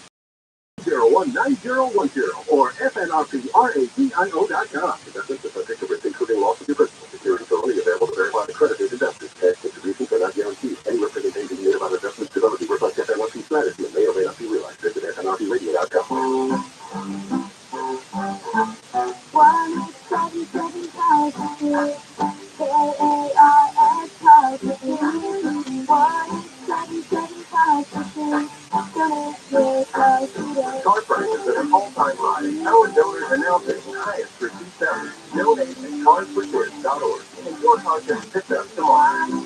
301-9010 or FNRPRADIO.com. TRILLIONAIRE.com. Investments are subject to risk, including loss of your personal securities, are only available to verified accredited investors. Cash distributions are not guaranteed. Any representation made about investments should only reflect FMLC strategy and may or may not be realized. Visit FMLCradio.com. 1-877-5 KARS Positive. 1-877-5 Car prices at an all-time high. Our donors are now taking highest for 2000. Donate at carsforkids.org. And your car can be picked up tomorrow. Now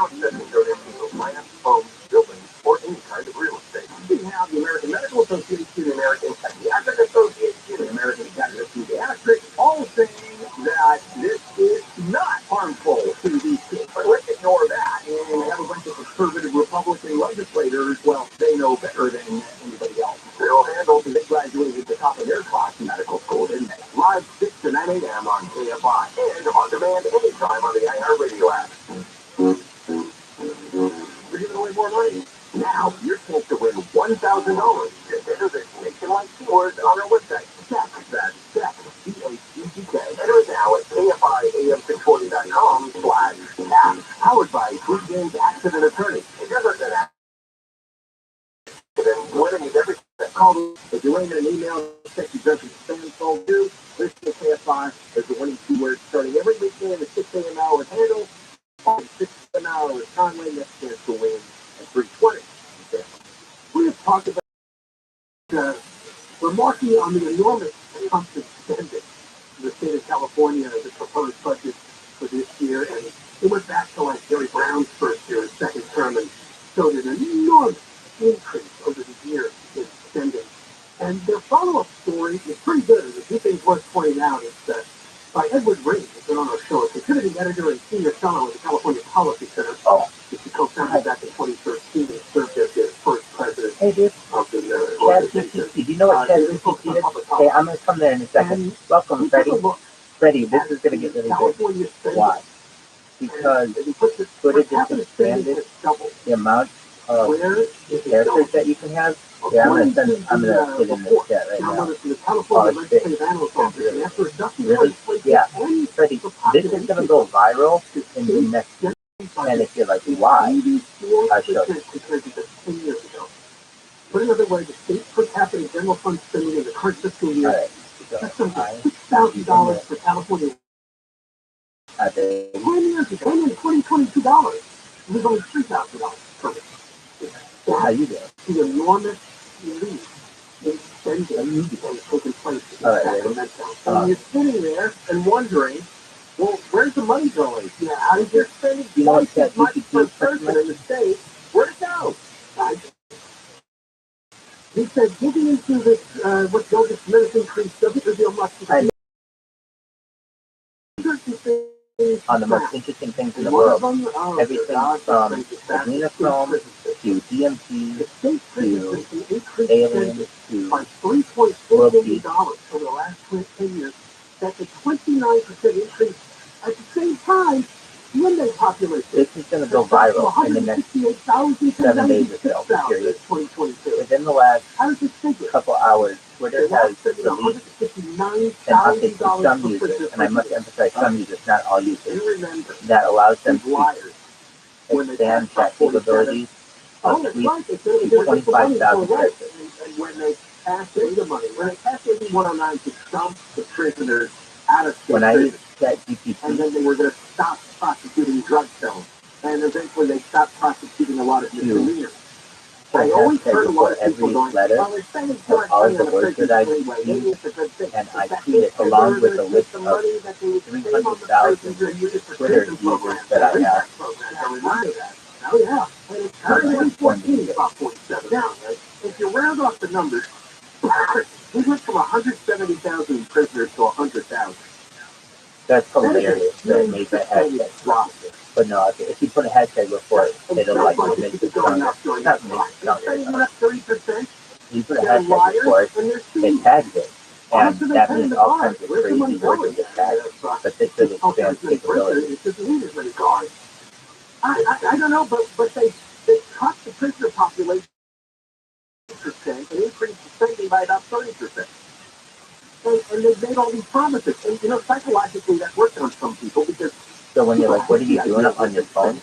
accepting donations of land, homes, buildings, or any kind of real estate. We have the American Medical Association, the American Psychiatric Association, the American Academy of Pediatrics, all saying that this is not harmful to these kids. But let's ignore that and have a bunch of conservative Republican legislators, well, they know better than anybody else. They'll handle because they graduated at the top of their class in medical school, didn't they? Live 6 to 9 a.m. on KFI and on demand anytime on the iHeartRadio app. We're giving away more money. Now, your chance to win $1,000. Just enter the nationwide keywords on our website. Check. That's check. CHGK. Enter it now at KFIAM640.com/app. Powered by Good Games Accident Attorney. If you're looking at accident, winning is every step. Call me. If you're writing an email, check your junk and spam folder too. Listen to KFI. There's a winning keyword starting every weekend at 6 a.m. hours handle. 6 an hour with Conway, next chance to win at 320. We have talked about remarking on the enormous cuts in spending in the state of California, the proposed budget for this year, and it went back to like Jerry Brown's first year, his second term, and showed an enormous increase over the years in spending. And their follow-up story is pretty good. The two things worth pointing out is that by Edward Ring, who's been on our show, a contributing editor and senior fellow at the California Policy Center, which he co-founded back in 2013 and served as the first president Hey, dude. of the ChatGPT. Do you know what ChatGPT is? Hey, I'm going to come there in a second. Welcome, Freddie. Freddie, this is going to get really good. Why? Because Twitter just expanded the amount of characters that you can have. Yeah, I'm gonna put in the chat right now. Really? Yeah. Freddie, this is gonna go viral in the next week. And if you're like, why? I'll show you. Put another way, the state per capita general fund spending in the current fiscal year Right. just under $6,000 for California. 10 years ago, and in 2022 dollars, it was only $3,000 per year. How you doing? The enormous release in spending has taken place in Sacramento. And you're sitting there and wondering, well, where's the money going? Yeah, how did you spend twice as much per person in the state? Where'd it go? He said, digging into this, what Joe Smith increase doesn't reveal much. On the most interesting things in the world. Everything from adrenochrome to DMT to aliens to world peace. Over the last 10 years. That's a 29% increase. At the same time, the inmate population. This is going to go viral in the next 7 days or so, period. Within the last couple hours, Twitter has released an update to some users, and I must emphasize some users, not all users, that allows them to expand chat capabilities of tweets to 25,000 characters. And when they pass data money, when they pass AB 109 to dump the prisoners out of state, when I use ChatGPT, and then they were going to stop prosecuting drug felons, and eventually they stopped prosecuting a lot of misdemeanors. I always heard a lot of people going, well, they're spending too much money on the prisons anyway. Maybe it's a good thing. and I tweet it along with a list of 300,000 Twitter users that I have. Oh, yeah. And it's currently 14, about 47 now, right? If you round off the numbers, we went from 170,000 prisoners to 100,000. That's hilarious. They made that hashtag. But no, if you put a hashtag before it, it'll like make it stronger. Not make it stronger. 30%. You put a hashtag before it, it tags it. And that means all kinds of crazy words will get tagged. But this really expands capability. I don't know, but they cut the prisoner population 10% and increased spending by about 30%. And they've made all these promises. And, psychologically, that worked on some people because... So when you're like, what are you doing on your phone?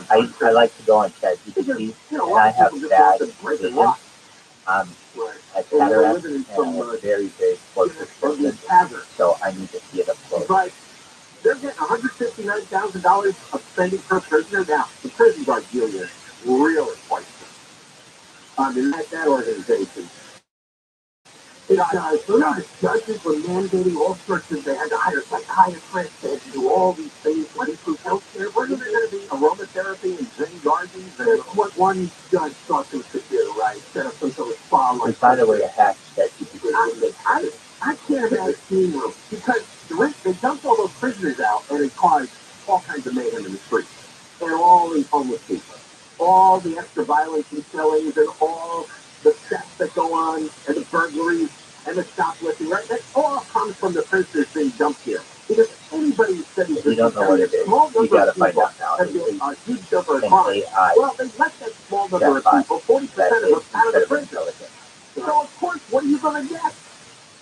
I like to go on ChatGPT, and I have bad vision. At cataract, and a very, very close prescription, so I need to see it up close. But they're getting $159,000 of spending per prisoner. Now, the prison guard union really fights them. And that organization. The judges were mandating all sorts of, they had to hire psychiatrists, they had to do all these things to improve health care. Wasn't there going to be aromatherapy and Zen gardens? That's what one judge thought they could do, right? Set up some sort of spa. We find a way to hack that. I can't imagine steam room because they dumped all those prisoners out and it caused all kinds of mayhem in the streets. And all these homeless people, all the extra violence and killings and all the thefts that go on and the burglaries and the shoplifting, right? That all comes from the prisoners being dumped here. Because anybody who studies we don't know what it is. You gotta find out now. A huge number of crimes. Well, they let that small number of people, 40% of them, out of the prison. So, of course, what are you going to get?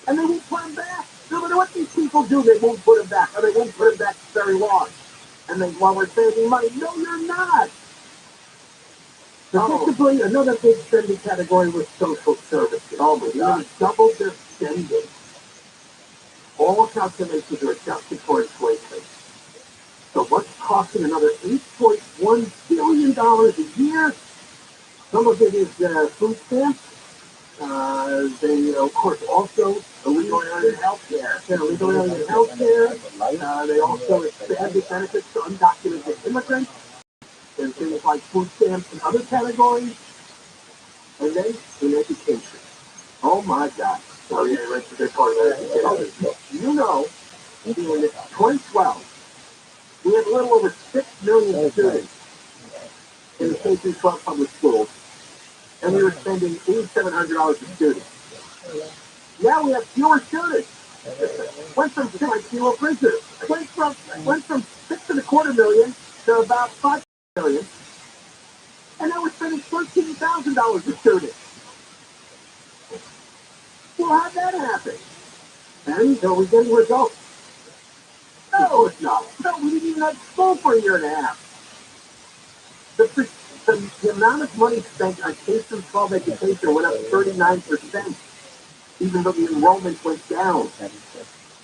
And they won't put them back. No matter what these people do, they won't put them back. Or they won't put them back very long. And they, while we're saving money, no, you're not. Specifically, another big spending category was social services. Oh, my God. Doubled their spending. All calculations are adjusted for inflation. So what's costing another $8.1 billion a year? Some of it is food stamps. They, of course, also illegal alien health care. Illegal alien health care. They also expanded benefits to undocumented immigrants and things like food stamps and other categories. And then in education. Oh my God. So yeah, that's a good part of education. You know, in 2012, we had a little over 6 million students in the K-12 public schools. And we were spending $8,700 a student. Now we have fewer students. Went from fewer prisoners. Went from $6.25 million to about $5 million. And now we're spending $13,000 a student. Well, how'd that happen? And are we getting results? No, it's not. No, we didn't even have school for a year and a half. The amount of money spent on K-12 education went up 39%, even though the enrollment went down. And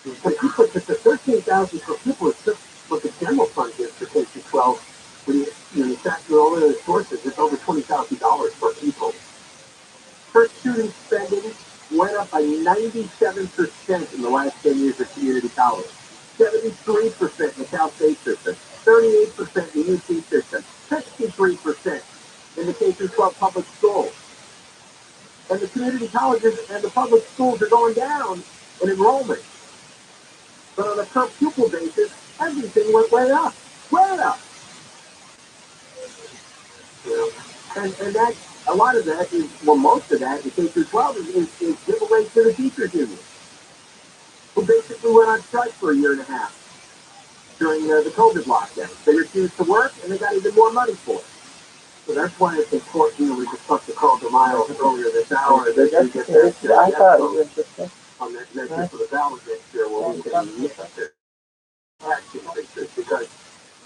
people, the $13,000 per pupil is just what the general fund is for K-12. When you factor all of the sources, it's over $20,000 per pupil. Per student spending went up by 97% in the last 10 years of community college. 73% in the Cal State system, 38% in the UC system, 63% in the K-12 public schools. And the community colleges and the public schools are going down in enrollment. But on a per pupil basis, everything went way up. Way up. You know, and that, a lot of that is, well, most of that in K-12 is giveaway to the teachers union, who basically went on strike for a year and a half during the COVID lockdown. They refused to work, and they got even more money for it. So that's why it's important. We discussed the Carl DeMaio earlier this hour. I thought it was just on that measure for the ballot next year, where we can use it tax increases, because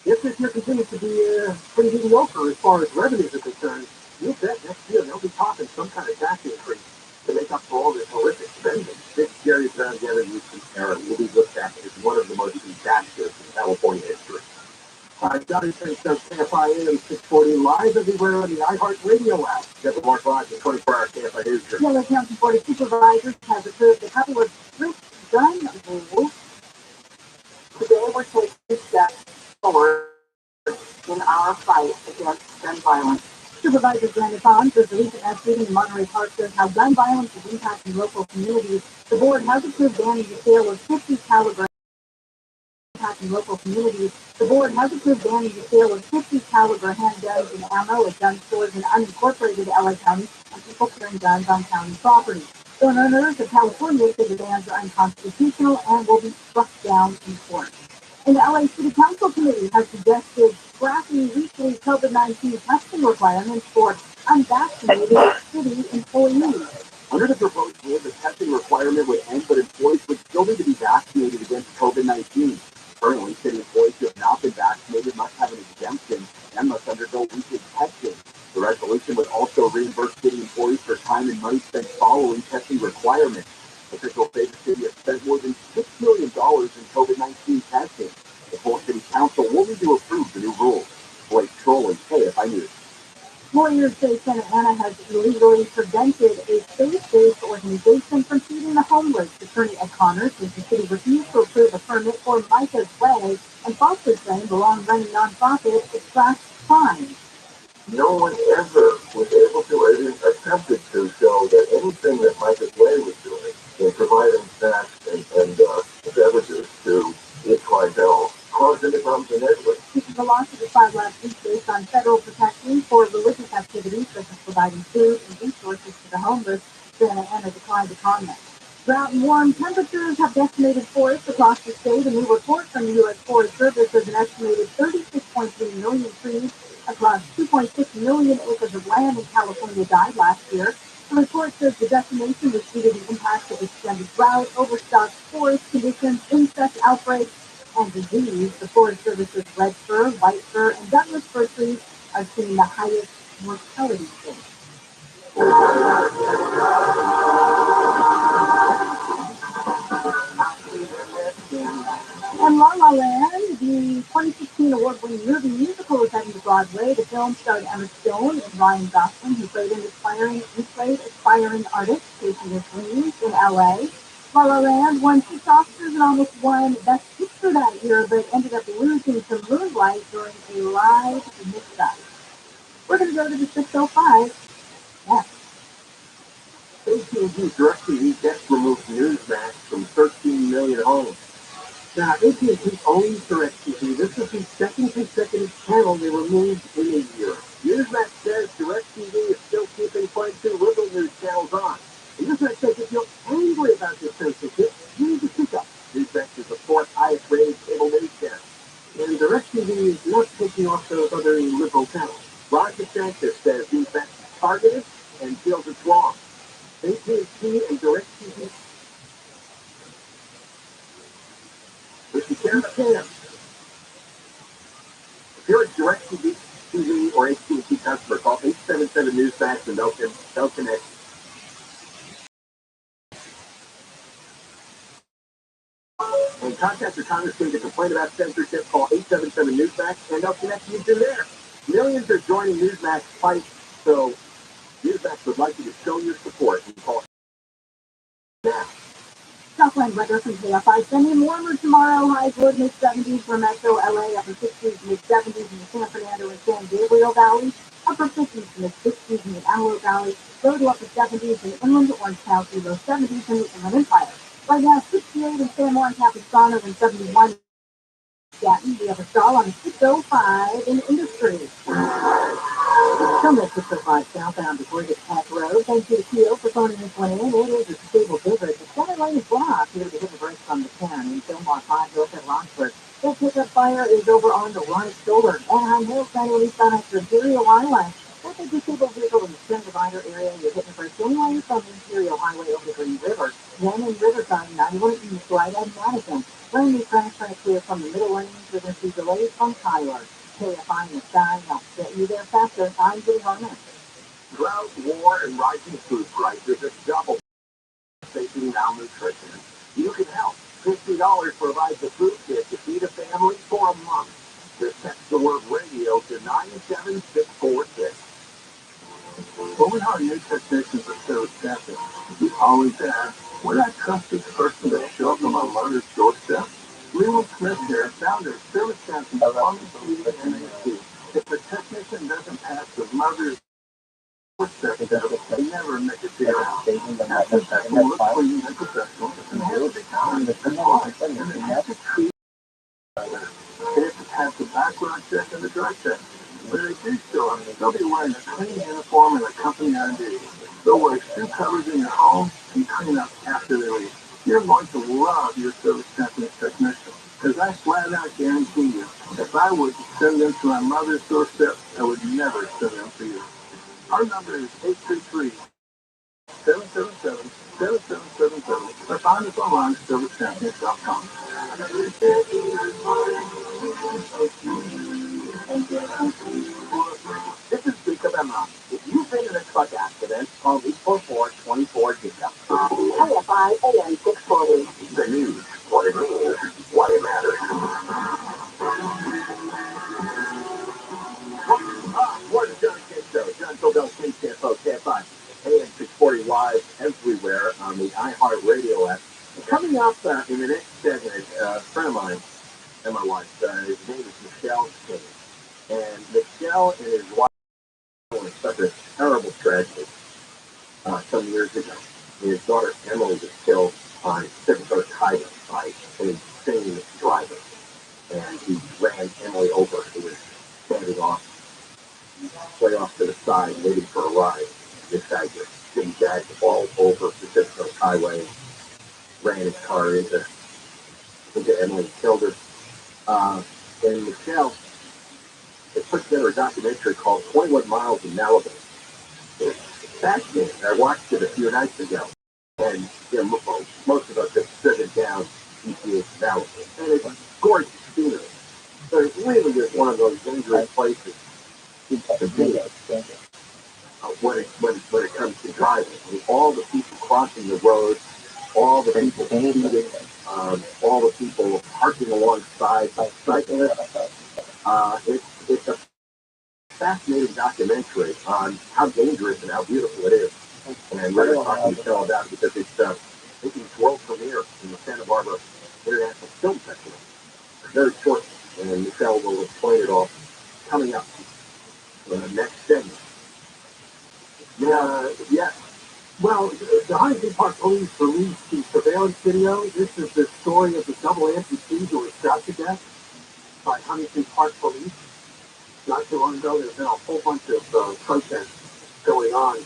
if this year continues to be pretty mediocre as far as revenues are concerned, you bet next year they'll be talking some kind of tax increase to make up for all this horrific spending. This Jerry Brown Gavin Newsom era will be looked at as one of the most disastrous in California history. Johnny Prince does KFI AM 640 live everywhere on the iHeartRadio app. Get the Mark Rogers 24-hour KFI News. Yellow County Board of Supervisors has approved a couple of strict gun rules. Today we're taking steps forward in our fight against gun violence. Supervisor Brandon Pons says the recent mass shooting in Monterey Park shows how gun violence is impacting local communities. The board has approved banning the sale of 50 caliber in local communities. The board has approved banning the sale of 50 caliber handguns and ammo at gun stores in unincorporated LA County and people carrying guns on county property. Gun owners of California say the bans are unconstitutional and will be struck down in court. And the LA City Council Committee has suggested scrapping weekly COVID-19 testing requirements for unvaccinated city employees. Under the proposed rule, the testing requirement would end, but employees would still need to be vaccinated against COVID-19. Currently, city employees who have not been vaccinated must have an exemption and must undergo weekly testing. The resolution would also reimburse city employees for time and money spent following testing requirements. Officials say the city has spent more than $6 million in COVID-19 testing. The full city council will need to approve the new rules. Blake Trolling, KFI News. Lawyers say Santa Ana has illegally prevented a faith-based organization from feeding the homeless. Attorney Ed Connor says the city refused to approve a permit for Micah's Way and falsely claimed the long-running nonprofit attracts fines. No one ever was able to, or even attempted to, show that anything that Micah's Way was doing in providing snacks and beverages to its clientele caused any problems in neighborhoods. This is a lawsuit that filed last week based on federal protection for religious activities such as providing food and resources to the homeless. Santa Ana declined to comment. Drought and warm temperatures have decimated forests across the state. A new report from the U.S. Forest Service says an estimated 36.3 million trees across 2.6 million acres of land in California died last year. The report says the decimation was due to the impacts of extended drought, overstocked forest conditions, insect outbreaks, and disease. The Forest Service's red fir, white fir, and Douglas fir trees are seeing the highest mortality rate. And La La Land, the 2016 award-winning movie musical, is heading to Broadway. The film starred Emma Stone and Ryan Gosling, who played aspiring artists chasing their dreams in LA. La La Land won 6 Oscars and almost won Best Picture that year, but ended up losing to Moonlight during a live mix-up. We're going to go to the 6:05. Yes. AT&T DirecTV just removed Newsmax from 13 million homes. Now, AT&T owns DirecTV. This is the second consecutive channel they removed in a year. Newsmax says DirecTV is still keeping quite 2 liberal news channels on. And Newsmax says if you're angry about this censorship, you need to speak up. Newsmax is the 4th highest rated cable news channel. And DirecTV is not taking off those other liberal channels. Ron DeSantis says Newsmax is targeted and feels it's wrong. AT&T and DirecTV. If you're a DirecTV or AT&T customer, call 877-NEWSMAX and they'll connect. And contact your Congress team to complain about censorship. Call 877-NEWSMAX and they'll connect you to there. Millions are joining Newsmax's fight, so Newsmax would like you to show your support and call now. Southland weather from KFI. Sunny and warmer tomorrow. Highs would mid-70s for Metro LA, upper 60s, mid-70s in the San Fernando and San Gabriel Valley, upper 50s to mid-60s in the Antelope Valley, low to upper 70s in Inland Orange County, low 70s in the Inland Empire. Right now, 68 in San Juan Capistrano and 71 in Gatton. We have a stall on 6:05 in industry. Come at 6:05 southbound before you get to Pack Road. Thank you to Keel for phoning this one in. It is a stable visit. The center lane is blocked. You're going to hit the brakes from the 10 in Fillmore 5 north at Rockford. The pickup fire is over on the right shoulder. Anaheim Hills, San Luis on extra Imperial Highway. That's a disabled vehicle in the center divider area. You're hitting the brakes anyway from Imperial Highway over the Green River. Then in Riverside, 91 East, right at Madison. Brand new tracks trying to clear from the middle lanes. We're going to see delays from Tyler. KFI in the sky helps get you there faster. I'm Jimmy Harman. Drought, war, and rising food prices have doubled facing malnutrition. You can help. $50 provides a food kit to feed a family for a month. Just text the word radio to 97646. But with our new technicians at Service Staffing, we always ask, we're that trusted person that shows up on my mother's doorstep. Leland Smith here, founder of Service Staffing, Plumbing, Heating, and AC. If the technician doesn't pass the mother's doorstep, they never make it there. That's just that we look clean and professional, and have to be kind and polite, and they have to treat others. They have to pass the background check and the drug check. But if they do so, they'll be wearing a clean uniform and a company ID. They'll wear shoe covers in your home and clean up after they leave. You're going to love your Service Staffing technician. Because I flat out guarantee you, if I would send them to my mother's doorstep, I would never send them to you. Our number is 833-777-7777. Or find us online at silverchampions.com. This is Jacob Emma. If you've been in a truck accident, call 844-24-JACOB. KFI AM 640. The news, what it means, what it matters. More than John K Show. John Cobell, KCFO, KFI, AM 640 live everywhere on the iHeartRadio app. And coming up in the next segment, a friend of mine and my wife, his name is Michelle King. And Michelle and his wife were such a terrible tragedy some years ago. His daughter Emily was killed on Pacific Coast Highway by an insane driver. And he ran Emily over. He was standing way off to the side, waiting for a ride. This guy just zigzagged all over Pacific Coast Highway, ran his car into Emily and killed her. And Michelle has put together a documentary called 21 Miles in Malibu. It's fascinating. I watched it a few nights ago, and most of us have driven down EPA Malibu, and it's gorgeous scenery. So it really is one of those dangerous places to be when it comes to driving. I mean, all the people crossing the road, all the people speeding, all the people parking alongside cyclists. It's a fascinating documentary on how dangerous and how beautiful it is. And we're going to talk to Michelle about it because it's making its world premiere in the Santa Barbara International Film Festival. Very short, and Michelle will explain it all coming up in the next segment. Yes. Well, the Huntington Park Police released the surveillance video. This is the story of the double amputee who was shot to death by Huntington Park Police. Not too long ago, there's been a whole bunch of protests going on.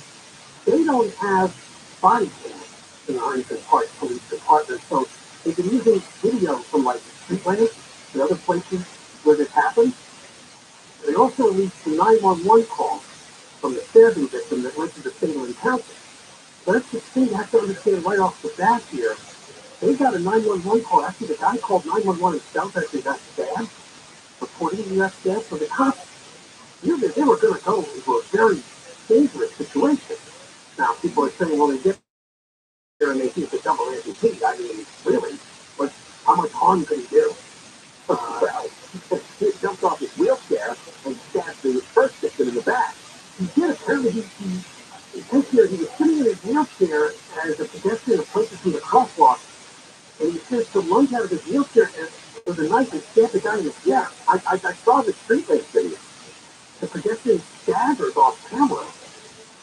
They don't have body cams in the Huntington Park Police Department, so they've been using video from like street lamps and other places where this happened. They also released the 911 call from the stabbing victim that went to the fatal encounter. But that's the thing you have to understand right off the bat here. They got a 911 call. Actually, the guy called 911 himself actually got stabbed, reporting he got stabbed. So the cops knew that they were going to go into a very dangerous situation. Now, people are saying, well, they get there and they see the double amputee. I mean, really? But how much harm could he do? Well, he jumped off his wheelchair and stabbed the first victim in the back. He did. Apparently, he was sitting in his wheelchair as a pedestrian approaches through the crosswalk, and he says to lunge out of his wheelchair with a knife and stab the guy in the neck. I saw the street race video. The pedestrian staggers off camera,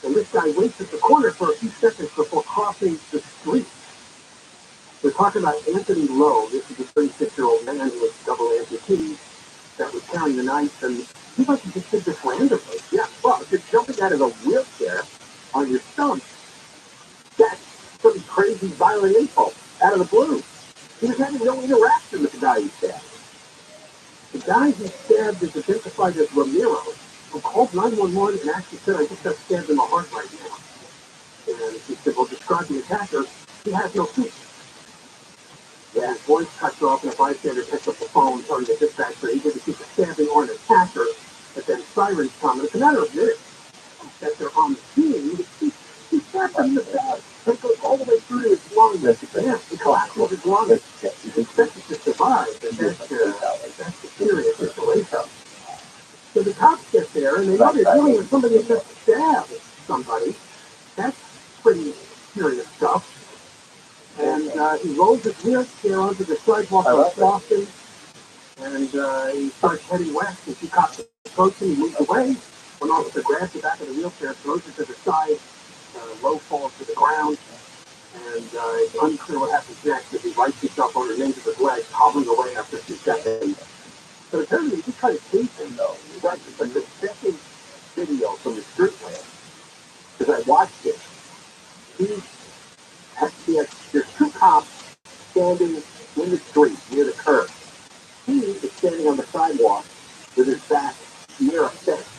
and this guy waits at the corner for a few seconds before crossing the street. We're talking about Anthony Lowe. This is a 36-year-old man who was double amputee that was carrying the knife, and he must have just did this randomly. Yeah, well, if you're jumping out of a wheelchair on your stump, that's some crazy violent impulse out of the blue. He was having no interaction with the guy he stabbed. The guy he stabbed is identified as Ramiro, who called 911 and actually said, I just got stabbed in the heart right now. And he said, well, describe the attacker. He has no feet. Yeah, his voice cuts off, and a bystander picks up the phone, telling the dispatcher he didn't see the stabbing or an attacker, but then sirens come. And it's a matter of minutes that they're on the scene. He stabbed him in the back. It goes all the way through to his lungs. Yeah, it collapses his lungs. He's expected to survive, but that's a serious situation. So the cops get there, and they know they're dealing with somebody that just stabbed somebody. That's pretty serious stuff. And he rolls his wheelchair onto the sidewalk on Boston, and he starts heading west. And two cops approach him. He moves away. One officer grabs the back of the wheelchair, throws it to the side. Low falls to the ground, and it's unclear what happens next as he rights himself on the nape of his leg, hobbling away after 2 seconds. So apparently he tried to chase him, though. But the second video from the street lamp, because I watched it, there's two cops standing in the street near the curb. He is standing on the sidewalk with his back near a fence.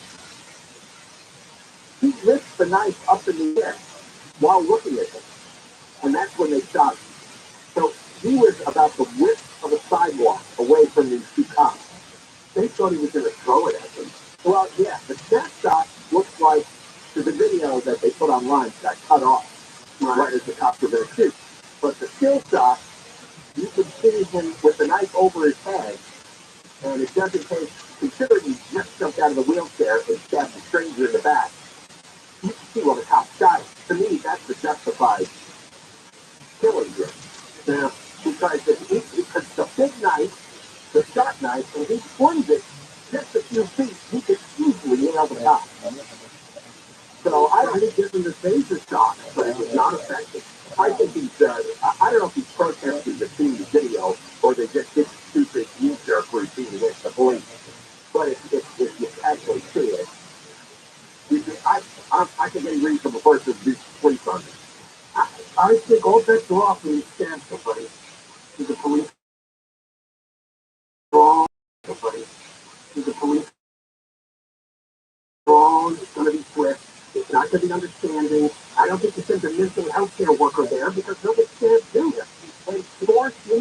he lifts the knife up in the air while looking at him. And that's when they shot him. So he was about the width of a sidewalk away from these two cops. They thought he was going to throw it at them. Well, yeah, the snap shot looks like the video that they put online got cut off right as the cops were going to shoot. But the still shot, you can see him with the knife over his head, and it doesn't take, considering he just jumped out of the wheelchair and stabbed the stranger in the back, you can see where the cop shot him. To me, that's the justified killing here. Now, because it's a big knife, the sharp knife, and he swings it just a few feet, he could easily nail the cop. So I don't think giving the face a shot, but it was not effective. I think he's, I don't know if he's protesting the team video or they just did stupid knee-jerk routine against the police. But if you actually see it, I think any reasonable person would be police on it. I think all bets are off when you stab somebody. He's a police wrong. Somebody. He's a police wrong. It's going to be swift. It's not going to be understanding. I don't think you send a mental health care worker there because he'll get scared too. And you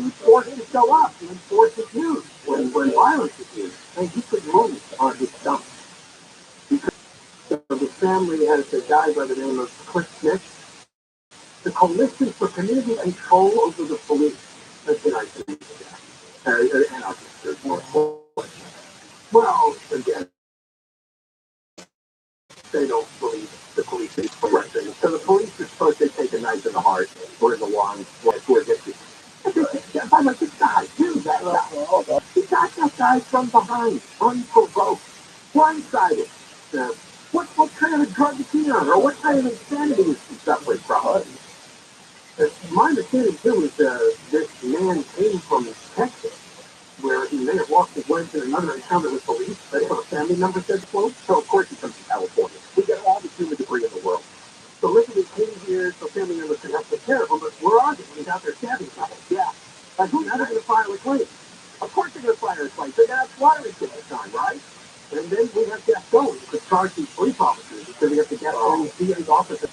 need force to show up. You need force is used when violence is used. And he could move on his stomach. So the family has a guy by the name of Cliff Smith. The Coalition for Community Control over the Police. That's what I think. And there's more. Well, again, they don't believe the police is correcting. So the police are supposed to take a knife in the heart or in the lung or get you. I'm like, this guy, dude, that guy. He got that guy from behind, unprovoked, blindsided. What kind of a drug is he on? Or what kind of insanity is he suffering from? My understanding, too, is this man came from Texas, where he may have lost his legs in another encounter with police. That's what a family member said, quote. So, of course, he comes to California. We get all the human debris in the world. So, literally came here so family members can help take care of him, but we're on it. He's out there stabbing people. Yeah. Like, who's never going to file a claim? Of course they're going to file a claim. They're going to have slaughtering at this time, right? And then we have to get going to charge these police officers because we have to get all these DA's officers.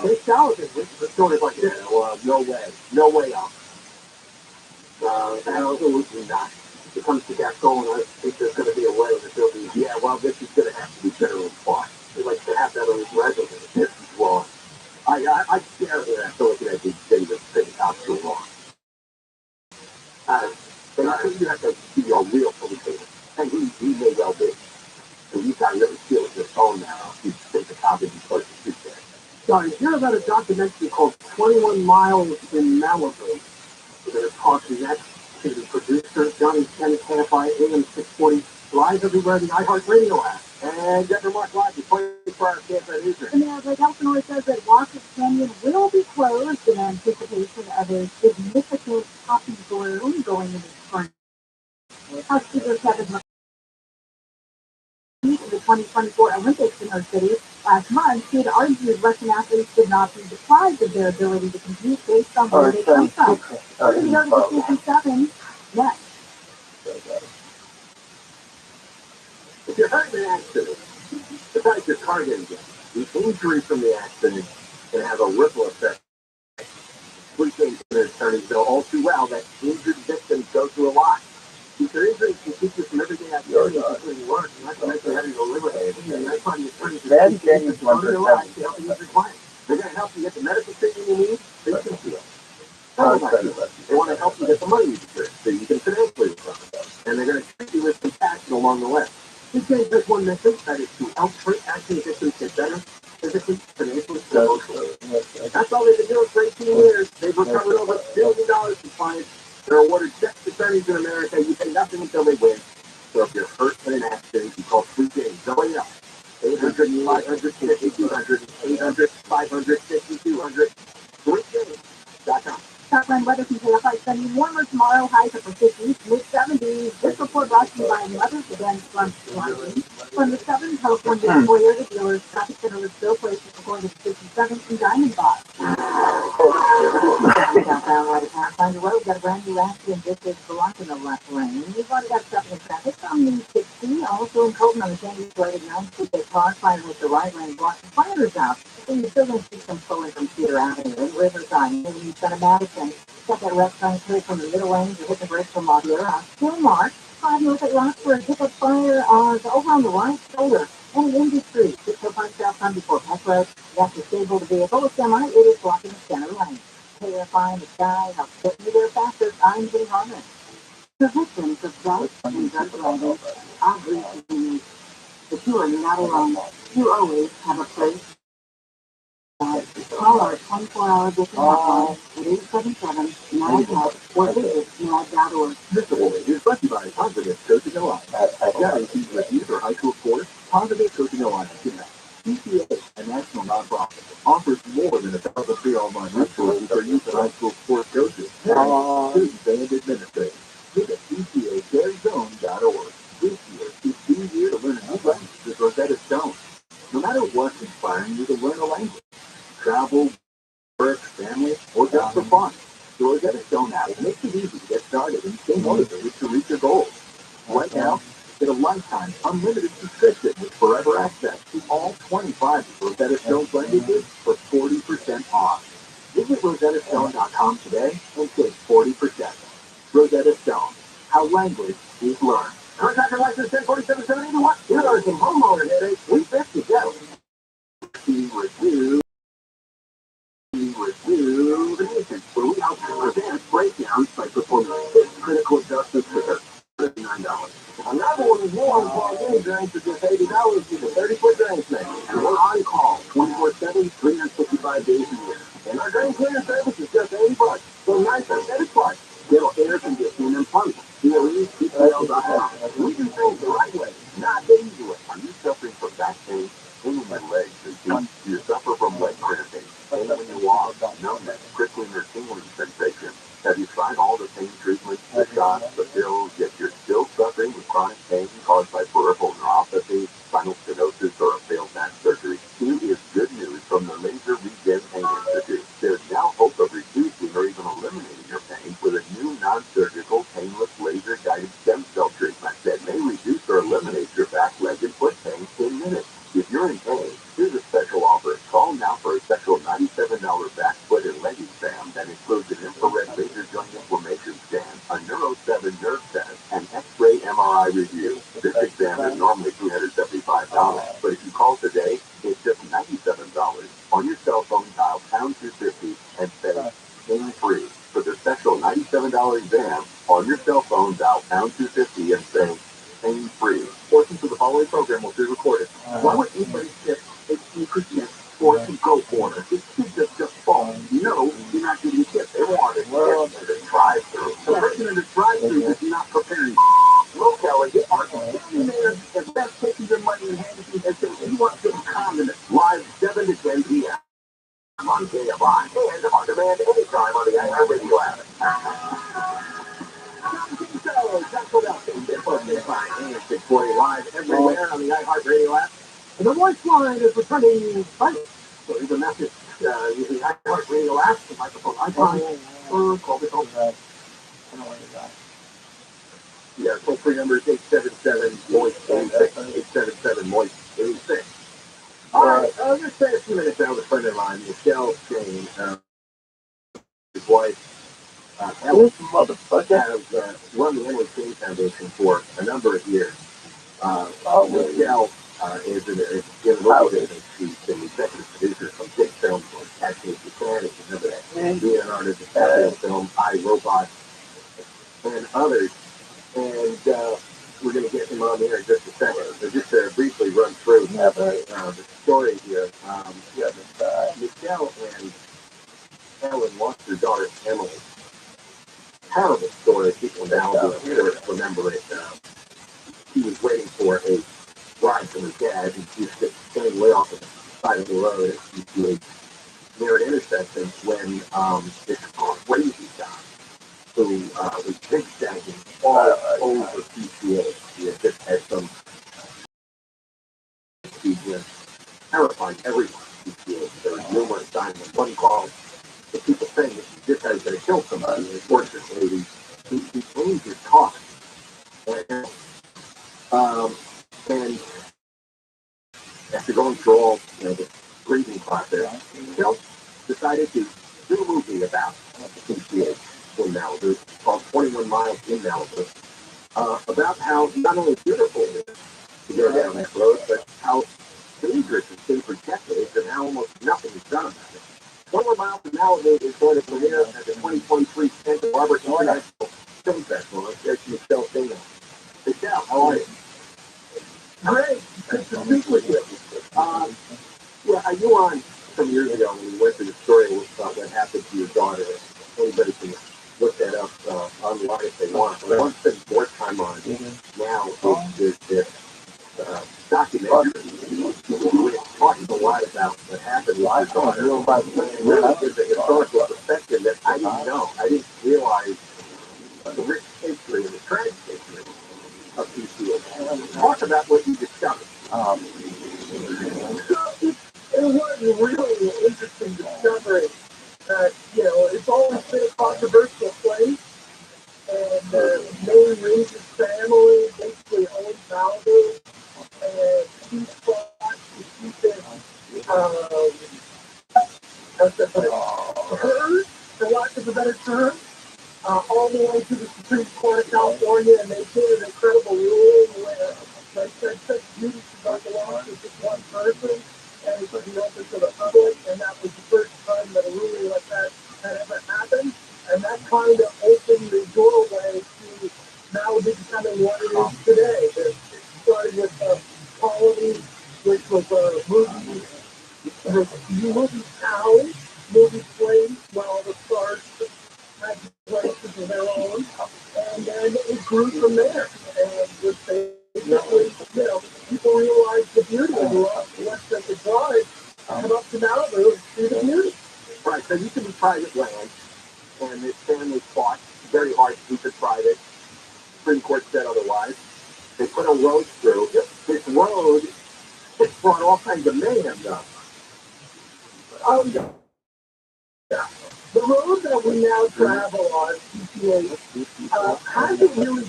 They challenge it with stories like this. No way. No way out. Absolutely not. If it comes to get going, I think there's going to be a way that they'll be, yeah, well, this is going to have to be generally fought. They like to have that on his resume. This is wrong. I scare her after looking at these things that say the cops are wrong. But I think you have to be a real police agent. And he may well be. So you got to really feel with your phone now. You think the cop would be supposed to shoot there. So you hear about a documentary called 21 Miles in Malibu. We're going to talk next to the producer, Johnny Ken, KFI AM 640, live everywhere in the iHeartRadio app. And get your mark live before you for our KFI newsroom. And as like Elsinore says that Wasatch Canyon will be closed in anticipation of a significant poppy bloom going into spring. House Speaker Kevin in the 2024 Olympics in her city last month, he had argued Russian athletes should not be deprived of their ability to compete based on where they come from. We're going to go to the 57 next. If you're hurt in an accident, besides your car getting hit, the injury from the accident can have a ripple effect. Police attorneys know all too well that injured victims go through a lot. If your injuries can keep you from everyday activities, including work, and that's actually having to live with it, and that's why the attorneys are your life to help you get your client. They're going to help you get the medical treatment you need, so you can feel. They want to help you get the money you deserve, so you can financially recover. And they're going to treat you with compassion along the way. This is just one message, that is to help hurt accident victims get better, physically, financially, and emotionally. That's all they've been doing for 18 years. They've recovered over $1 billion from clients. They're awarded best attorneys in America. You pay nothing until they win. So if you're hurt in an accident, you call 3 James. Going up. 800-500-5200. 800-500-5200. 3James.com. Top-line weather from KFI sunny, warmer tomorrow, highs upper 50s, mid-70s. This report brought to you by Mothers Against Slump Squatting. From the Southern California Toyota dealers, traffic center is still placed according to 57th and Diamond Box. Southbound right at Pathfinder Road, got a brand new accident. This is blocked in the left lane. We've already got stuff in traffic on the 60, also and Colton on the James Blade 9 they crossfire with the right lane block the fires out. So you're still going to see some pulling from Cedar Avenue and Riverside. And then you got a Madison. Got that left side clear from the middle lane. You hit the brakes from Madeira. Mark. 5 north at Rockford. Pick up fire over on the right shoulder. And Industry. 605 South Sun before Peck Road. You have to stable the vehicle. A semi. It is blocking the center lane. KFI in the sky. I'll get you there faster. I'm getting on it. The victims of drugs and drug driving are grieving. But you are not alone. You always have a place. Call our 24-hour booking hotline at 877-9HELP or visit NAD.org. This is brought to you by Positive Coaching Alliance. Guaranteed reviews or high school sports, Positive Coaching Alliance Connect. PTA, a national nonprofit, offers more than 1,000 free online resources for youth and high school sports coaches, students, and administrators. Visit PTAShareZone.org. This year, it's easier to learn a new language with Rosetta Stone. No matter what's inspiring you to learn a language, travel, work, family, or just for fun, the Rosetta Stone app makes it easy to get started and stay motivated to reach your goals. Right now, get a lifetime unlimited subscription with forever access to all 25 Rosetta Stone languages for 40% off. Visit RosettaStone.com today and save 40%. Rosetta Stone, how language is learned. Contractor license 1047-781. Here are some homeowner headaches. We fixed it out. Review, where we help you prevent breakdowns by performing critical adjustments for $39. Another one is more on any drains for just $80 with a 30-foot drain thing. And we're on call 24/7, 365 days a year. And our drain cleaner service is just $80. So nice and satisfied. They'll air conditioning and pump. CLE.com. We do things the right way, not the easy way. Are you suffering from back pain? Pain in your legs and feet? Do you suffer from leg cramping? Pain when you walk? Numbness, prickling or tingling sensation? Have you tried all the pain treatments, the shots, the pills, yet you're still suffering with chronic pain caused by peripheral neuropathy, spinal stenosis, or a failed back surgery? Here is good news from the Laser Regen Pain Institute. There's now hope of reducing or even eliminating your pain with a new non-surgical, painless, laser-guided stem cell treatment that may reduce or eliminate your back, leg, and foot pain in minutes. If you're in pain, here's a special offer. Call now for a special $97 back, foot, and leg exam that includes an infrared laser joint inflammation scan, a Neuro 7 nerve test, and X-ray MRI review. This exam is normally $375, but if you call today, it's just $97. On your cell phone, dial pound 250 and say pain-free. For the special $97 exam, on your cell phone, dial pound 250 and say pain-free. Portions of the following program will be recorded. Why would anybody tip a secret tip or to go for it? This kid just fall. No, you're not getting tipped. They want it. It's a drive-through. The person in the drive-through is not preparing. Look, Kelly, you are standing there and that's taking your money and handing you and saying, you want some condiments. Live 7 to 10 p.m. on KFI and on demand anytime on the iHeartRadio app. Live everywhere on the iHeartRadio app. And the voice line is returning right. So leave a message using the iHeartRadio app, the microphone icon, or call the phone. Yeah, toll free number is 877-MOIST-86, 877-MOIST-86. All right, let's spend a few minutes now with a friend of mine, Michelle Shane, his wife. This motherfucker has run the Emily King Foundation for a number of years. Michelle is in a local business. She's an executive producer from big films like Actually Japan, if you remember that. Being an artist of film, I, Robot, and others. And we're going to get him on there in just a second. So just to briefly run through the story here. Michelle and Ellen lost their daughter, Emily. Terrible story. People now remember it. He was waiting for a ride from his dad, and she was standing way off the side of the road near an intersection when this crazy guy who was zigzagging all over PCA. He had just had some terrifying everyone at PCA. There were numerous times when one call, the people saying that this guy's going to kill somebody, and unfortunately, he aimed his car. And miles in Malibu, about how not only beautiful it is to go down that road, but how dangerous it's been for decades and how almost nothing is done about it. 1 More Miles in Malibu is going to premiere at the 2023 Santa Barbara International Film Festival. It's actually still seeing it. Michelle, how are you? Great. Good to speak with you. Yeah, you on some years ago when we went through the story about what happened to your daughter. Anybody can look that up online if they want. But I want to spend more time on now is this documentary. We're talking a lot about what happened with your daughter. And really gives a historical perspective that I didn't know. I didn't realize the rich history and the tragic history of PCA. Talk about what you discovered. It was really an interesting discovery that, it's always been a controversial place, and the main Rangers family basically owns Malibu, and he fought to keep it, heard, for lack of a better term, all the way to the Supreme Court of California, and they did an incredible ruling where they said such duty to not belong to just one person, and it should be open to the public, and that was the first time that a ruling like that had ever happened, and that kind of opened the doorway to Malibu becoming what it is today. It started with Colony, which was a movie town, movie place, where all the stars had places of their own, and then it grew from there, and was basically, people realized the beauty of the West Central Drive, come up to Malibu and see the beauty. Right, so you can be private land, and this family fought very hard to keep it private. Supreme Court said otherwise. They put a road through. This road brought all kinds of mayhem down. The road that we now travel on, PTA, hasn't really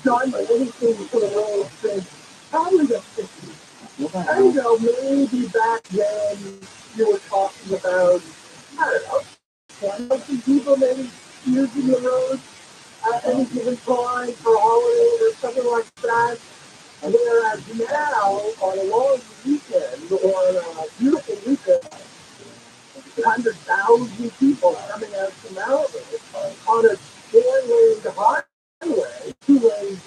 done anything to the road since probably the 50s. Maybe back then you were talking about, I don't know, 1,000 people maybe using the road at any given time for a holiday or something like that. Whereas now, on a long weekend or on a beautiful weekend, 100,000 people coming out to Malibu on a four-lane highway, 2 lanes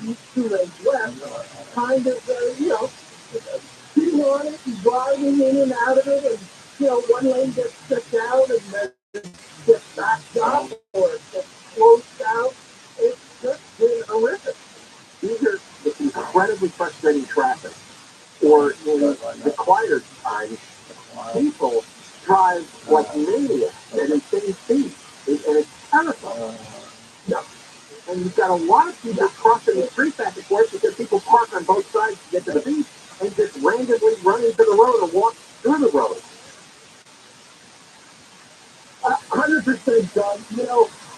east, 2 lanes west, kind of, sitting on it and driving in and out of it, and, 1 lane gets shut down and then gets backed up or gets closed out. It's just been horrific. These are incredibly frustrating traffic. Or in the quieter times, people drive like maniacs at insane speeds, and it's terrifying. And you've got a lot of people crossing the street back and forth because people park on both sides to get to the beach and just randomly run into the road and walk through the road. 100% done.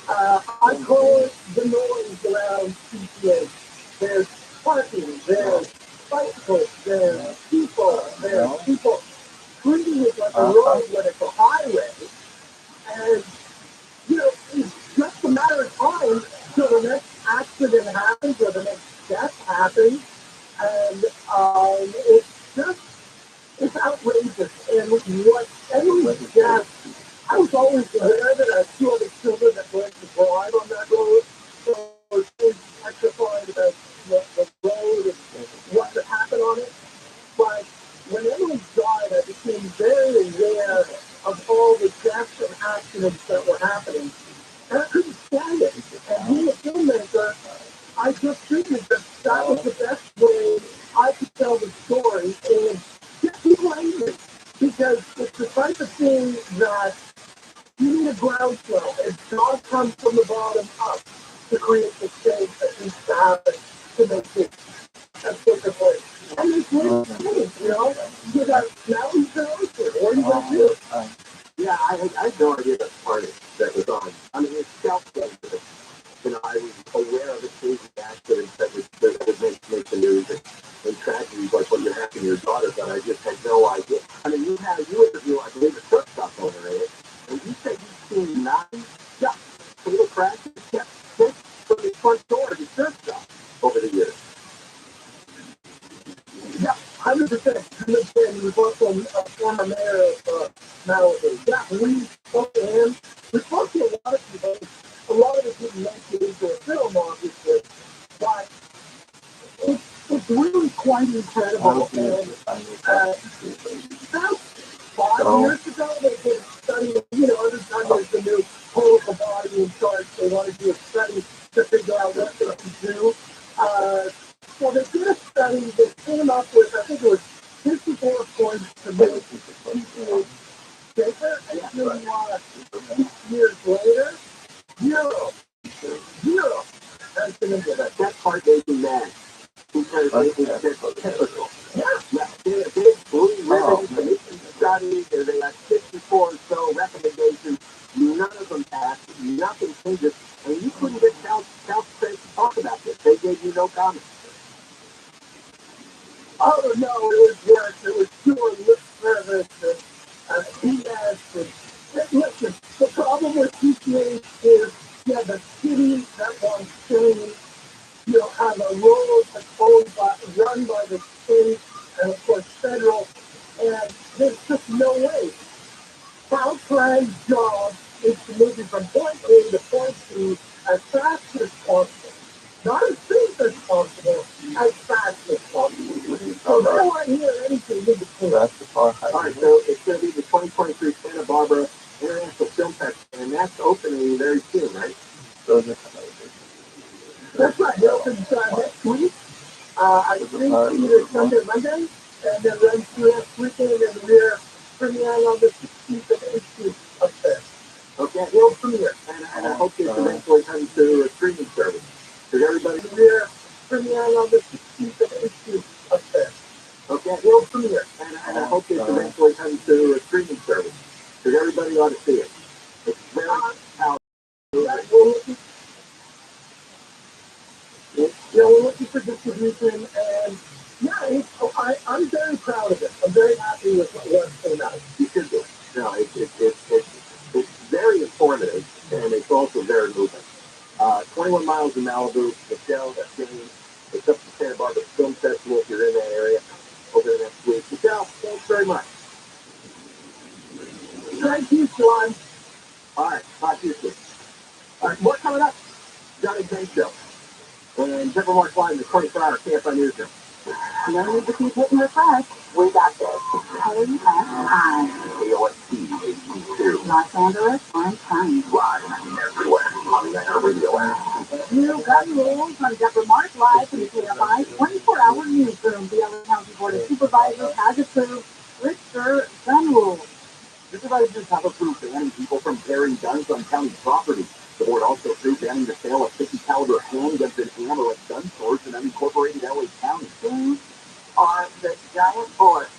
I call it the noise around PTA. There's parking, there's bicycles, there's people treating it like a road when it's a highway. And, it's just a matter of time till the next accident happens or the next death happens. And it's outrageous. And what Emily's death, I was always aware that I had 2 other children that learned to drive on that road. So I was always petrified about the road and what could happen on it. But when Emily died, I became very aware of all the deaths and accidents that were happening. And I couldn't stand it. And being a filmmaker, I just figured that was the best way I could tell the story and get people angry. Because it's the type of thing that you need a groundswell. It all comes from the bottom up to create the change that needs to happen to make it a quicker place. And it's really change, you got now he's the answer. What are you going to do? Yeah, I had no idea that party that was on. I mean, it's self-sensitive. I was aware of the crazy accidents that would make the news and tragedies like what happened to your daughter, but I just had no idea. I mean, you interview, I believe, a truck stop owner, right? And you said you've seen 9 fatal crashes, 6 front door to serve stuff over the years. Yeah, 100%. 100%. He was also a former mayor of Malibu. Yeah, we spoke to him. We spoke to a lot of people. A lot of it didn't make it into a film, obviously, but it's really quite incredible. And about 5 years ago, they did a study. Every time there's a new political body in charge, they want to do a study to figure out what they can do. So they did a study that came up with, I think it was 54 points to make people safer, and here we are 8 years later, zero. That's that part made me mad. Because it's just typical. Yeah. They blue ribbon commission study, they had 54 or so recommendations, none of them passed, nothing changes, and you couldn't get South States to talk about this. They gave you no comment. Oh no, it was worse. It was pure lip service and BS. And listen, the problem with PTA is, the city that wants change, have a road that's run by the state and of course federal, and there's just no way. Caltrans job is to move you from point A to point B as fast as possible. Not as safe as possible, as fast as possible. So they don't want to hear anything in between. That's the far high. All right, so it's going to be the 2023 Santa Barbara International Film Festival, and that's opening very soon, right? That's right. It opens next week. I think either Sunday or Monday, and then runs through next weekend, and we're premiering on the 16th and 18th up there. Okay, we'll premiere, and I hope this eventually comes to a streaming service. Because everybody, we're premiering on the 16th and 18th up there. Okay, we'll premiere, and I hope this eventually comes to a streaming service. Because everybody ought to see it. It's very powerful. We're looking for distribution, and I'm very proud of it. I'm very happy with what came out. You should do it. No, it's very informative, and it's also very moving. 21 miles in Malibu, Michelle, James, it's up to Santa Barbara Film Festival if you're in that area over the next week. Michelle, thanks very much. Thank you, Sean. All right, talk to you soon. All right, more coming up. Johnny J Show. And Deborah Mark Live in the 24-hour KFI Newsroom. No need to keep hitting refresh. We got this. KFI. KOST HD2. Los Angeles on time. Live everywhere on the radio app. New gun rules on Deborah Mark Live in the KFI 24-hour newsroom. The LA County Board of Supervisors has approved stricter gun rules. Supervisors have approved banning people from carrying guns on county property. The board also approved banning the sale of 50 caliber handguns and ammo at gun stores in unincorporated LA County. These are the giant bullets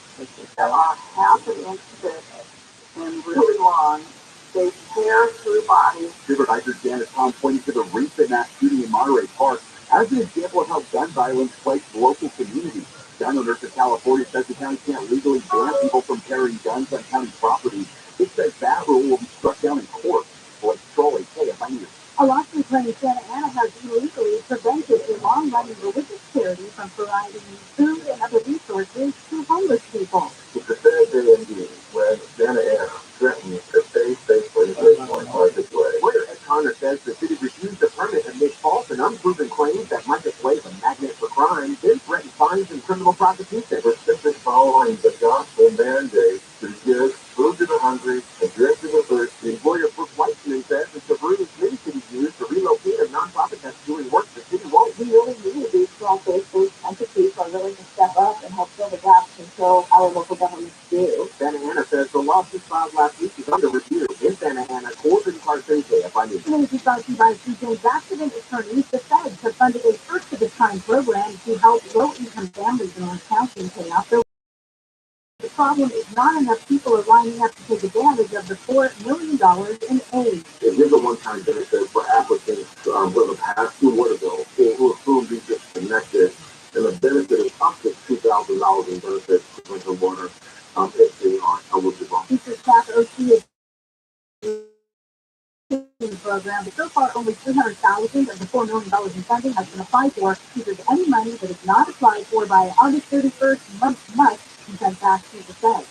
that are half an inch thick and really long. They tear through bodies. Supervisor Janice Tom pointed to the recent mass shooting in Monterey Park as an example of how gun violence plagues local communities. Gun owners in California says the county can't legally ban people from carrying guns on county property. It says that rule will be struck down in court. Boy, Trolley, KFI News. A lawsuit claiming Santa Ana has illegally prevented a long-running religious charity from providing food and other resources to homeless people. It's a third day indeed when Santa Ana threatens to stay safely on this way. Lawyer Ed Connor says the city refused a permit and made false and unproven claims that might display a magnet for crime, then threatened fines and criminal prosecution. We're simply following the gospel mandate to give food to the hungry and drink to the thirsty. Lawyer Brooke Whiteman says it's a route many cities use to relocate a nonprofit that's doing work the city won't. We really need these small faith-based entities are willing to step up and help fill the gaps until our local governments do. Santa Ana says the lawsuit filed last week is under review. In Santa Ana, Corbin Carson, KFI News. News is brought to you by CJ's Accident Attorneys. The feds have funded a first-of-its-kind program to help low-income families in Orange County and pay off their. The problem is not enough people are lining up to take advantage of the $4 million in aid. It is a one-time benefit for applicants with a past due water bill who assume be disconnected, and the benefit is up to $2,000 in benefits to drinking water if they are eligible. Teacher staff OC is program program, but so far only $300,000 of the $4 million in funding has been applied for. Users, any money that is not applied for by August 31st must be sent back to the Fed.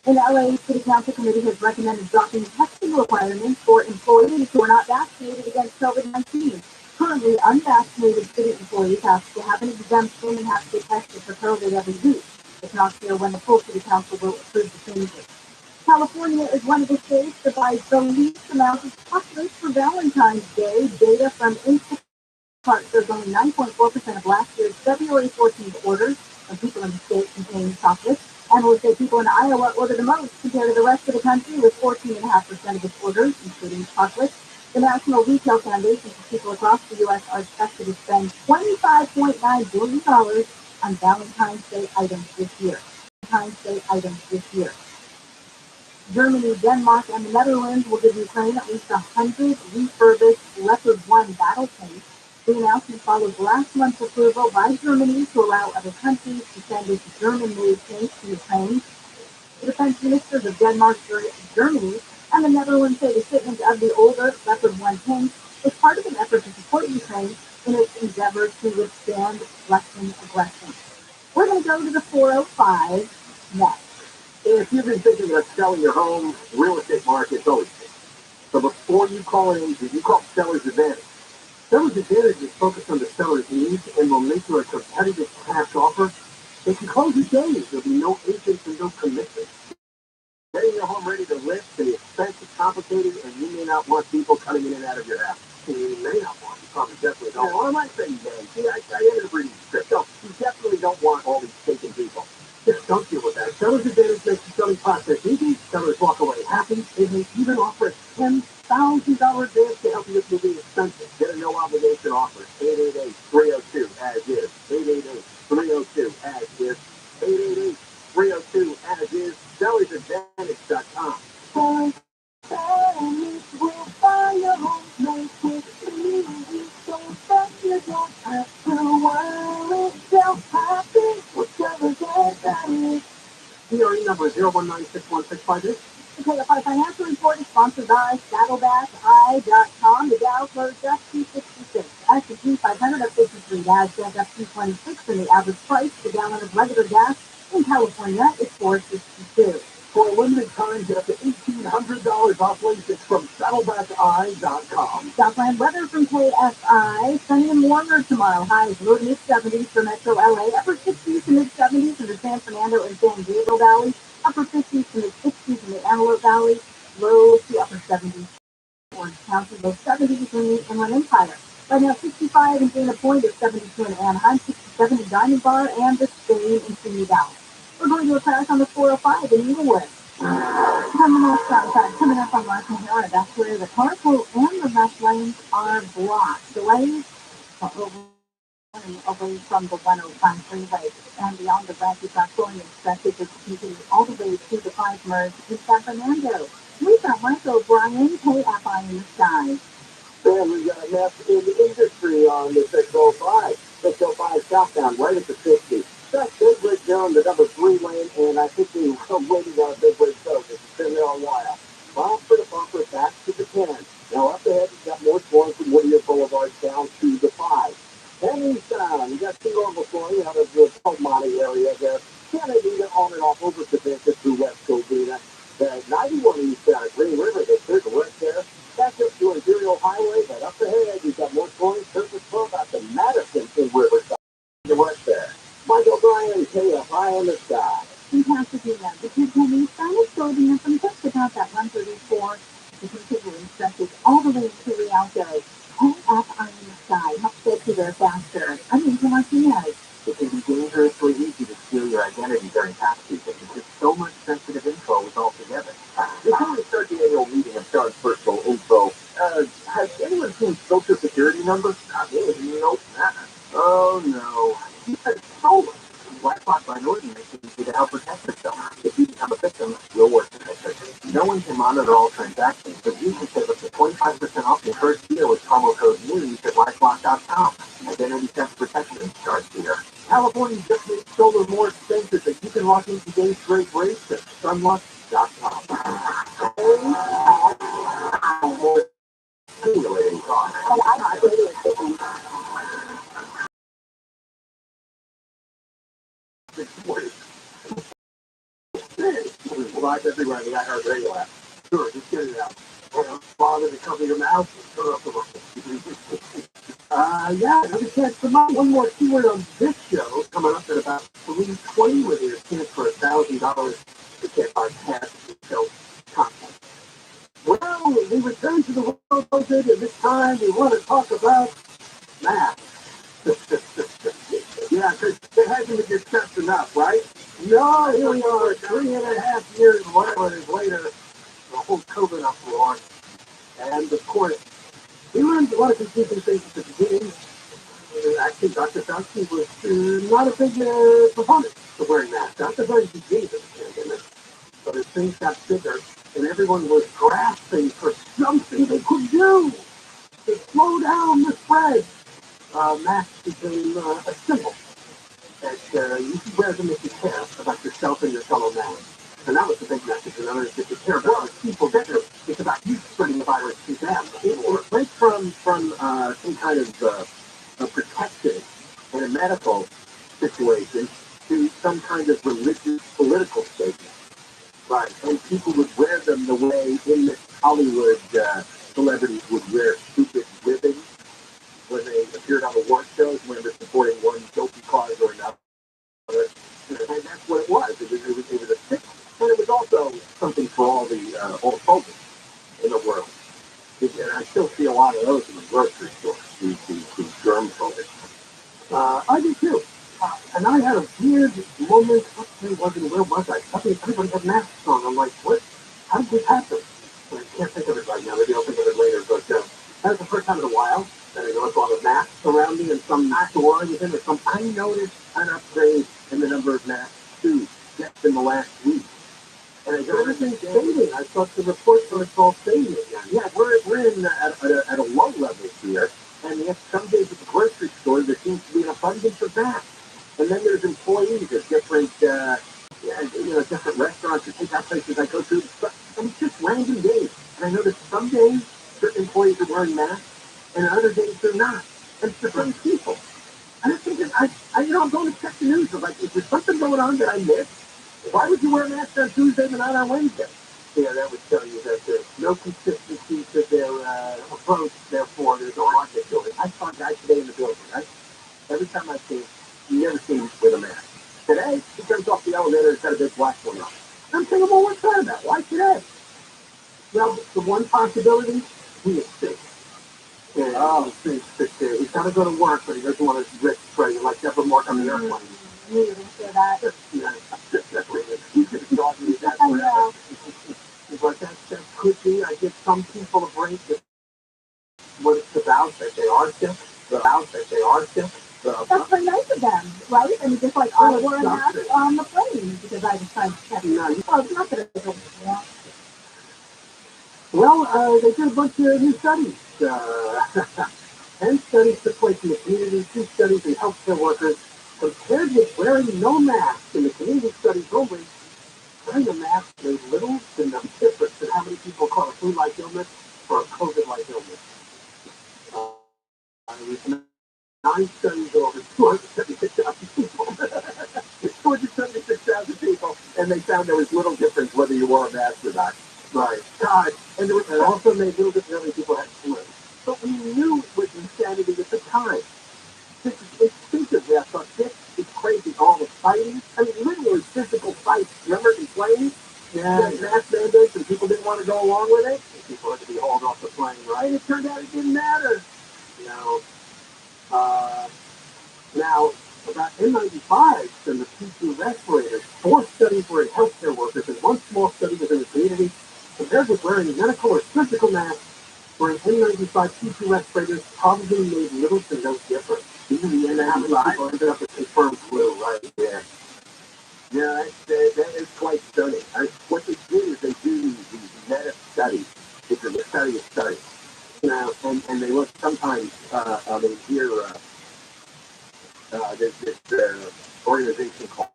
An LA City Council committee has recommended dropping testing requirements for employees who are not vaccinated against COVID-19. Currently, unvaccinated city employees have to have an exemption and have to get tested for COVID every week. It's not clear when the full City Council will approve the changes. California is one of the states that buys the least amount of chocolates for Valentine's Day. Data from Instacart shows only 9.4% of last year's February 14th orders of people in the state contained chocolates. Analysts say people in Iowa order the most compared to the rest of the country, with 14.5% of its orders, including chocolates. The National Retail Foundation for people across the U.S. are expected to spend $25.9 billion on Valentine's Day items this year. Germany, Denmark, and the Netherlands will give Ukraine at least 100 refurbished Leopard 1 battle tanks. The announcement follows last month's approval by Germany to allow other countries to send its German-made tanks to Ukraine. The defense ministers of Denmark, Germany, and the Netherlands say the shipment of the older Leopard 1 tanks is part of an effort to support Ukraine in its endeavor to withstand Russian aggression. We're going to go to the 405 next. If you've been thinking about selling your home, real estate market's always good. So before you call an agent, you call Seller's Advantage. Seller's Advantage is focused on the seller's needs and will make you a competitive cash offer. They can close in days. There'll be no agents and no commission. Getting your home ready to list can be expensive, complicated, and you may not want people coming in and out of your house. You may not want. You probably definitely don't. Well, I might say you may. See, I ended up reading the script. So you definitely don't want all these taken people. Just don't deal with that. Seller's Advantage makes the selling process easy. Sellers walk away happy. They may even offer a $10,000 advance to help you with moving expenses. Get a no-obligation offer. 888-302-AS-IS. 888-302-AS-IS. 888-302-AS-IS. SellersAdvantage.com. Seller's will buy your home. Make it easy. So that you don't have to worry. They'll happy with Seller's Advantage. DRE number 0196165. Okay, our financial report is sponsored by SaddlebackEye.com. The Dow closed up 266. S&P 500 up 53. NASDAQ up 226. And the average price per gallon of regular gas in California is $4.62. For a limited time, get up to $1,800 off lasix from SaddlebackEye.com. Southland weather from KFI. Sunny and warmer tomorrow. Highs low to mid-70s for Metro LA. Upper 60s to mid-70s in the San Fernando and San Gabriel Valley. Upper 50s to mid-60s in the Antelope Valley. Low to upper 70s. Orange County, low 70s in the Inland Empire. Right now, 65 in Dana Point, it's 72 in Anaheim, 67 in Diamond Bar, and the same in Simi Valley. We're going to a crash on the 405 in Inglewood. Coming up on La Sahara, that's where the carpool and the left lanes are blocked. Delays away from the 105 freeway and beyond the Bradley Platform expected to continue all the way to the 5 merge in San Fernando. We've got Michael O'Brien, KFI in the sky. And we got a mess in the industry on the 605. 605 southbound, right at the 60. That's big rig there on the number 3 lane, and I think we were waiting on a big rig focus. It's been there a while. Well, for the bumper, back to the 10. Now up ahead, we've got more slowing from Whittier Boulevard down to the 5. Then eastbound, you got some normal slowing out of the Pomani area there. Canada on and off over to Vintage through West Covina. The 91 eastbound at Green River, there's a wreck there. Back up to Imperial Highway, but up ahead, you've got more slowing. Surface 12 out to Madison in Riverside. The wreck there. Michael O'Brien, KFI in the sky. In Pasadena, the 210 eastbound is slowing from just about that 134 to continuing stretches all the way to Rialto. KFI in the sky helps get you there faster. I'm Angel Martinez. It can be dangerously easy to steal your identity during tax season because so much sensitive info is all together. Before we start the annual meeting of Sean's personal info, has anyone seen Social Security numbers? Not me. Nope. Oh no. He said stolen. BlackRock Minority Mission is to help protect yourself. If you become a victim, you'll work to fix it. No one can monitor all transactions, but you can save up to 25% off your first year with promo code NEWS at LifeLock.com. Identity theft protection starts here. California just made solar more expensive, but you can lock in today's great rates at sunluck.com. saving costs. And I really think Well, that's everywhere in the iHeartRadio app. Sure, just get it out. Bother to cover your mouth and turn off the radio. Yeah, another chance to buy one more keyword on this show coming up at about 3:20 with your chance for $1,000 to get our past show content. Well, we return to the world budget, and this time we want to talk about math. Yeah, because it hasn't been discussed enough, right? No, here we are, 3.5 years, whatever it is later, the whole COVID uproar. And of course, we learned a lot of confusing things at the beginning. Actually, Dr. Fauci was not a big proponent of wearing masks. Not the very beginning of the pandemic. But as things got bigger and everyone was grasping for something they could do to slow down the spread, masks became a symbol that you can wear them if you care about yourself and your fellow man. And that was the big message. In other words, if you care about other people better, it's about you spreading the virus to them. It went from some kind of a protection in a medical situation to some kind of religious political statement. Right. And people would wear them the way in the Hollywood celebrities would wear stupid ribbons when they appeared on award shows when they're supporting one guilty cause or another. And that's what it was. It was a sick, and it was also something for all the phobic in the world. And I still see a lot of those in the grocery store, these germ phobic. I do too. And I had a weird moment. Where was I? Everybody had masks on. I'm like, what? How did this happen? I can't think of it right now. Maybe I'll think of it later. But that was the first time in a while that I noticed all the masks around me and some store I was in or something. I noticed an upgrade in the number of masks too, just in the last week. And I go, everything's fading. I thought the reports were all fading again. Yeah, we're in at a low level here. And yet some days at the grocery store, there seems to be an abundance of masks. And then there's employees at different, different restaurants or takeout places I go to. And it's just random days. And I notice some days certain employees are wearing masks, and other days they're not. And it's the same people. And I'm thinking, I'm going to check the news. I'm like, is there something going on that I missed? Why would you wear a mask on Tuesday but not on Wednesday? Yeah, that would tell you that there's no consistency to their approach. Therefore, there's no logic to it. I saw a guy today in the building, right? Every time I see him, you never see him with a mask. Today, he comes off the elevator and got a big black one on. I'm thinking, well, what's that about? Why today? Well, the one possibility, he is sick. And, he's sick there. He's got to go to work, but he doesn't want to risk spreading like Deborah Mark on the airplane. I knew you were going to say that. He's going to dog me that forever. But that could be, I give some people a break with what it's about, that they are sick, That's very nice of them, right? I mean, just like I wore a mask on the plane because I decided to check it. Well, it's not that it's yeah. Well, they did a bunch of new studies. 10 studies took place in the community, 2 studies in healthcare workers. Compared with wearing no mask in the community studies only, wearing a mask made little to no difference in how many people caught a flu-like illness or a COVID-like illness. It was 9 studies over 276,000 people. 276,000 people, and they found there was little difference whether you wore a mask or not. Right. God. And it also made little difference how many people had flu. But we knew it was insanity at the time. Instinctively, I thought, this is crazy. All the fighting. I mean, literally physical fights. Remember the planes? Yeah. The mask mandates, and people didn't want to go along with it. And people had to be hauled off the plane, right? It turned out it didn't matter. Now, about N95s and the P2 respirators, 4 studies were in healthcare workers, and 1 small study was in the community. Compared with wearing medical or surgical masks, wearing N95 P2 respirators probably made little to no difference. Even the N95 ended up with confirmed flu, right? Yeah. Yeah, that is quite stunning. What they do is they do these meta studies. It's a study of studies. And they look sometimes, here, there's this organization called,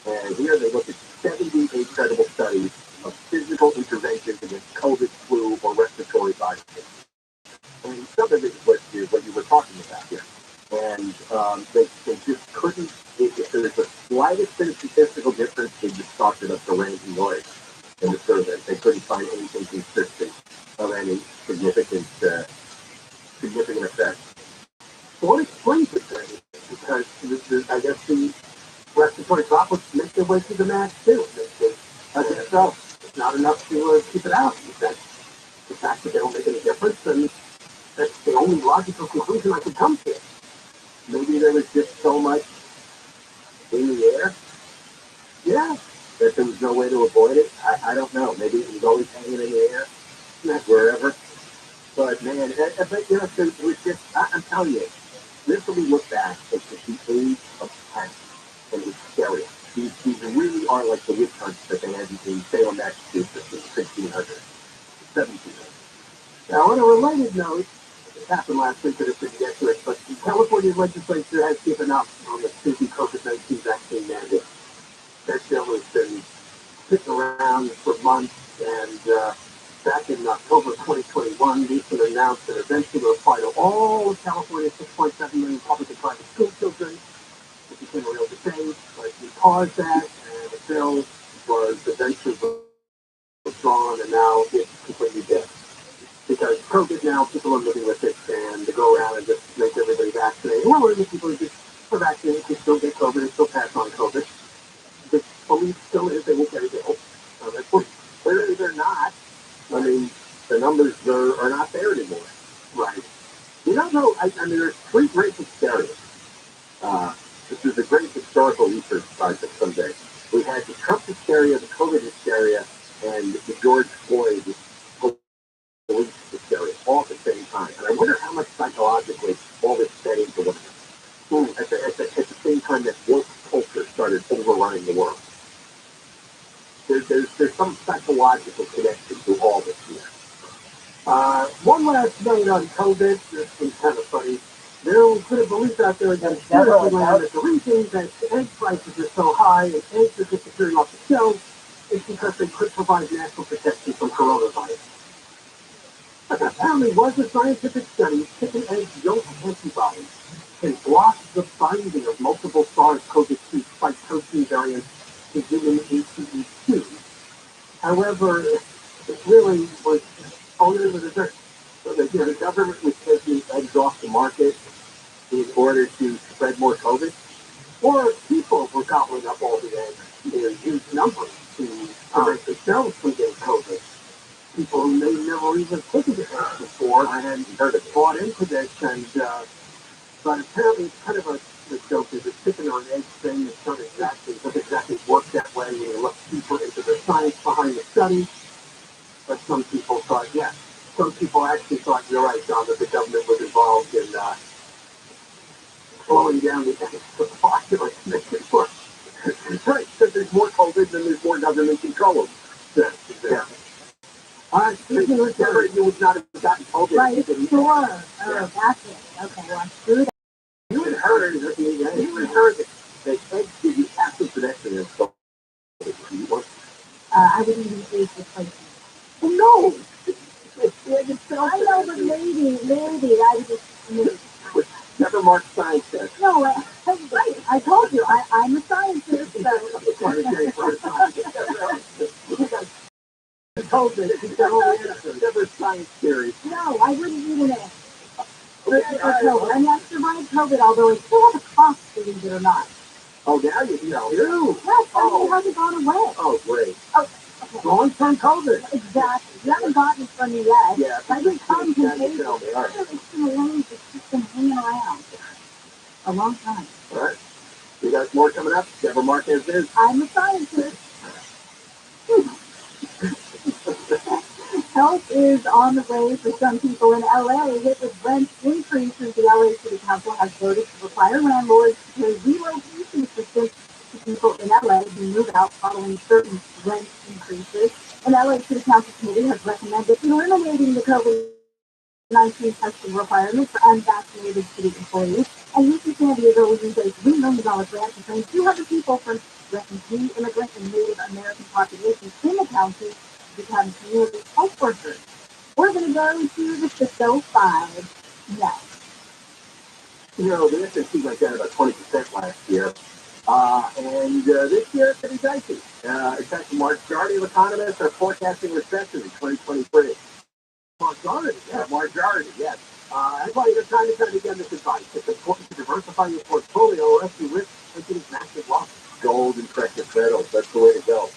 and here they look at 78 credible studies of physical interventions against COVID, flu, or respiratory viruses. some of it is what you were talking about here. And they just couldn't, if there was the slightest bit of statistical difference, they just chalked it up to random noise in the survey. They couldn't find anything consistent of any significant effect. So what explains it then? Because I guess the respiratory droplets make their way through the mask too. As itself, it's not enough to keep it out. That's the fact that they don't make any difference, and that's the only logical conclusion I could come to. Maybe there was just so much in the air. Yeah, that there was no way to avoid it. I don't know. Maybe it was always hanging in the air, not wherever. But man, but you know, it was just, I'm telling you, literally look back at the age of panic and hysteria. These really are like the witch hunts that they had in Salem, Massachusetts in 1600, 1700. Now, on a related note, it happened last week that I couldn't get to it, but the California legislature has given up on the stupid COVID-19 vaccine mandate. That bill has been sitting around for months, and back in October 2021, Newsom announced that eventually would apply to all of California's 6.7 million public and private school children. It became a real debate, but we paused that, and the bill was eventually withdrawn, and now it's completely dead. Because COVID now, people are living with it, and they go around and just make everybody vaccinated. Or the people who just are vaccinated can still get COVID and still pass on COVID. The belief still is they will get it. That's what, clearly they're not. I mean, the numbers are not there anymore. Right. You don't know, I mean, there's three great hysterias. This is a great historical research project someday. We had the Trump hysteria, the COVID hysteria, and the George Floyd police hysteria all at the same time. And I wonder how much psychologically all this fed into one another. At the same time that woke culture started overrunning the world. There's some psychological connection to all this here. One last note on COVID. This was kind of funny. There are a bit of belief out there that the reason that egg prices are so high and eggs are disappearing off the shelves is because they could provide natural protection from coronavirus. Apparently was a scientific study chicken eggs yolk antibodies can block the binding of multiple SARS-CoV-2 spike protein variants to human ACE2. However, it really was only with a so the government was taking eggs off the market in order to spread more COVID, or people were gobbling up all the eggs in huge numbers to prevent themselves from getting COVID. People who may never even taken the eggs before and hadn't heard it bought into this, and but apparently it's kind of a joke. Is a chicken or an egg thing that doesn't exactly work that way when you look deeper into the science behind the study. But some people thought, yes. Some people actually thought, you're right, John, that the government was involved in slowing down the egg supply or making it work. Right, because there's more COVID than there's more government control of it. Yes, exactly. Speaking of terror, you would not have gotten COVID. Right, sure. Oh, that's it. Okay, well, I'm screwed up. You had heard that eggs give you active protection against COVID. I would even age replacement. Well, no! I know, but maybe, I would just, Never marked science test. No, right. I told you, I'm a scientist, so. COVID, never science theory. No, I wouldn't even answer. I mean, I survived COVID, although I still have a cough, believe it or not. Oh, now you know. Yes, it hasn't gone away. Oh, great. Oh, okay. Long-term COVID. Exactly. You haven't gotten it from me yet. Yeah. But it's come contagious. All right. It's been around, it's just been hanging around a long time. All right. You got more coming up? Deborah Marquez is. I'm a scientist. Help is on the way for some people in LA. Hit with rent increases, the LA City Council has voted to require landlords to pay relocation assistance to people in LA who move out following certain rent increases. An LA City Council committee has recommended eliminating the COVID-19 testing requirements for unvaccinated city employees. And UC San Diego will use a $3 million grant to train 200 people from refugee, immigrant, and Native American populations in the county become community health workers. We're going to go to the Cisco 5. The S&P went down about 20% last year. And this year it's going to be dicey. In fact, the majority of economists are forecasting recession in 2023. Majority, yes. That's why you're trying to get this advice. It's important to diversify your portfolio or else you risk taking massive losses. Gold and precious metals, that's the way to go.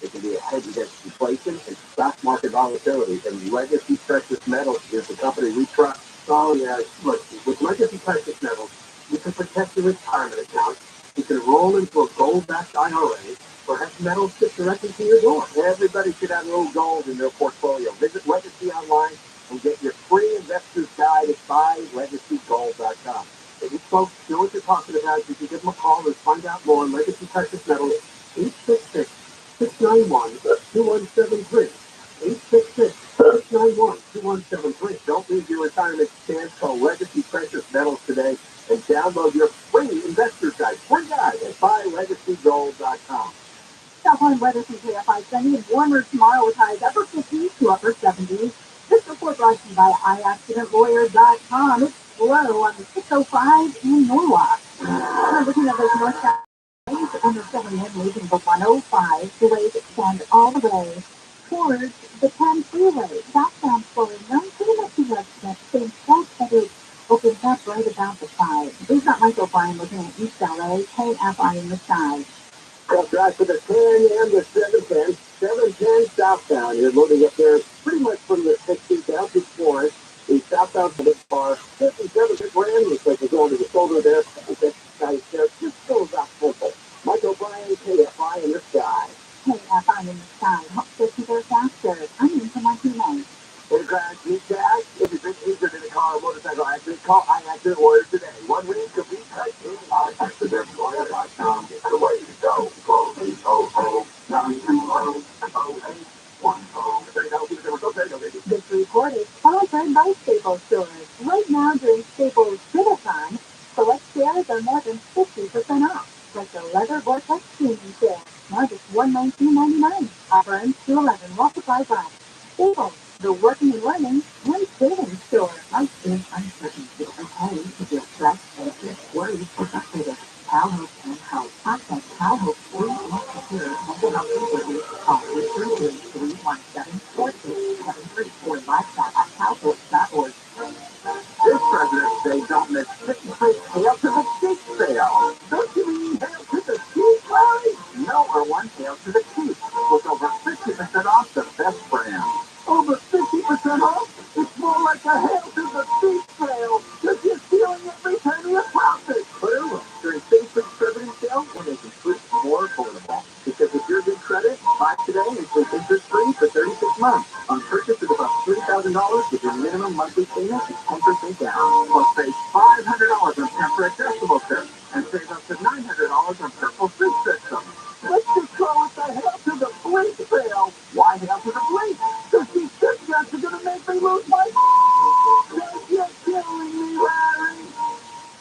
It can be a hedge against inflation and stock market volatility. And Legacy Precious Metals is the company we trust. Oh, yeah. Look, with Legacy Precious Metals, you can protect your retirement account. You can roll into a gold-backed IRA or have metals shipped directly to your door. Everybody should have a little gold in their portfolio. Visit Legacy online and get your free investor's guide at buylegacygold.com. If you folks know what you're talking about, you can give them a call and find out more on Legacy Precious Metals, 866 691-2173. 866-691-2173. Don't leave your retirement chance. Call Legacy Precious Metals today and download your free investor's guide. Free guide at buylegacygold.com. South Point weather from KFI sunny and warmer tomorrow with highs upper 50s to upper 70s. This report brought to you by iaccidentlawyer.com. It's slow on the 605 in Norwalk. We're looking at those north side on the 7 and leaving the 105. Delays extend all the way towards the 10 freeway. Southbound slowing down pretty much in the same spot, but it opens up right about the 5. This is not Michael Bryan looking at East LA, KFI in the side. Drive for the 10 and the 710. 710 southbound. You're loading up there pretty much from the 60 down to Florence. The southbound for this bar, 57 grand. Looks like we're going to the shoulder there. The guy there just goes out simple. Michael Bryan, KFI in the sky. KFI in the sky. Hope to see their faster. I'm into my teammate. In the ground, G-Tag. If you've been injured in a car or motorcycle accident, call iAccident Lawyer today. 1 week could be cut in. iAccidentLawyer.com. It's the way to go. Call 800-920-810. This report is sponsored by Staples Stores. Right now during Staples Trillathon, select shares are more than 50% off. Like the leather vortex cleaning chair, now just $119.99. Offer ends 2/11 while supplies last. Staples, the working and learning and savings store. Life is uncertain. It's okay to feel stressed, anxious, worried, or frustrated. CalHope and Help. Contact CalHope free and secure mental health resources. Call 833-317-4673 or live chat at calhope.org. This President's Day, don't miss 56 Hail to the Cheek sale. Don't you mean Hail to the Cheek, Larry? No, or one Hail to the Cheek with over 50% off the best brand. Over 50% off? It's more like a Hail to the Cheek sale because you're stealing every penny of profit. True. During Facebook President's Sale, we're making fruit more affordable. Because with your good credit, buy today and take interest-free for 36 months. On purchase of about $3,000 with your minimum monthly payment is 10% down. Plus save $500 on temper adjustable strips and save up to $900 on purple fruit systems. Let's just call it the Hail to the Blink sale. Why Hail to the Blink? Because these discounts are going to make me lose my You're killing me, Larry.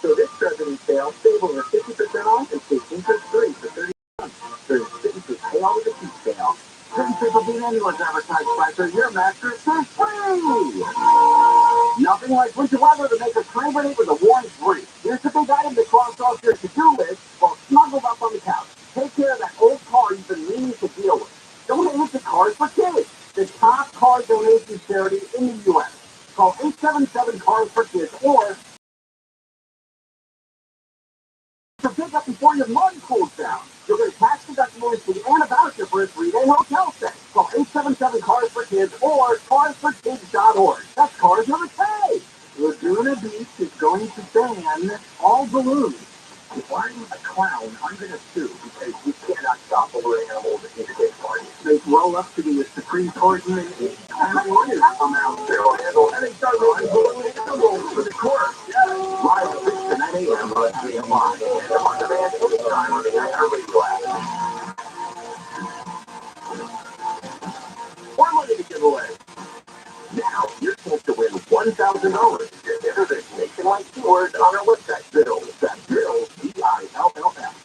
So this President's Sale, save over 50% off and save interest-free for 30 months. During Citizen's Hail to the Cheek sale. Couldn't people beat anyone's advertised price or your master for free? Nothing like winter weather to make a celebrate with a warm breeze. Here's the big item to cross off your to-do list while snuggled up on the couch. Take care of that old car you've been meaning to deal with. Donate to Cars for Kids, the top car donation charity in the U.S. Call 877-CARS-FOR-KIDS or to pick up before your mud cools down. You'll get a tax-deductible receipt and a voucher for a 3-day hotel stay. Call 877-CARS-FOR-KIDS or carsforkids.org. That's Cars with a K. Laguna Beach is going to ban all balloons. If I'm a clown, I'm going to sue because you cannot stop over animals at these big parties. They roll up to the Supreme Court and they lawyers come out there and they start running animals for the court. Live at 6 to 9 a.m. on CMI and on demand anytime on the iHeartRadio app. More money to give away. Now, you're supposed to win $1,000 if you enter this nationwide keyword on our website, Bills. That's Bills, BILLS.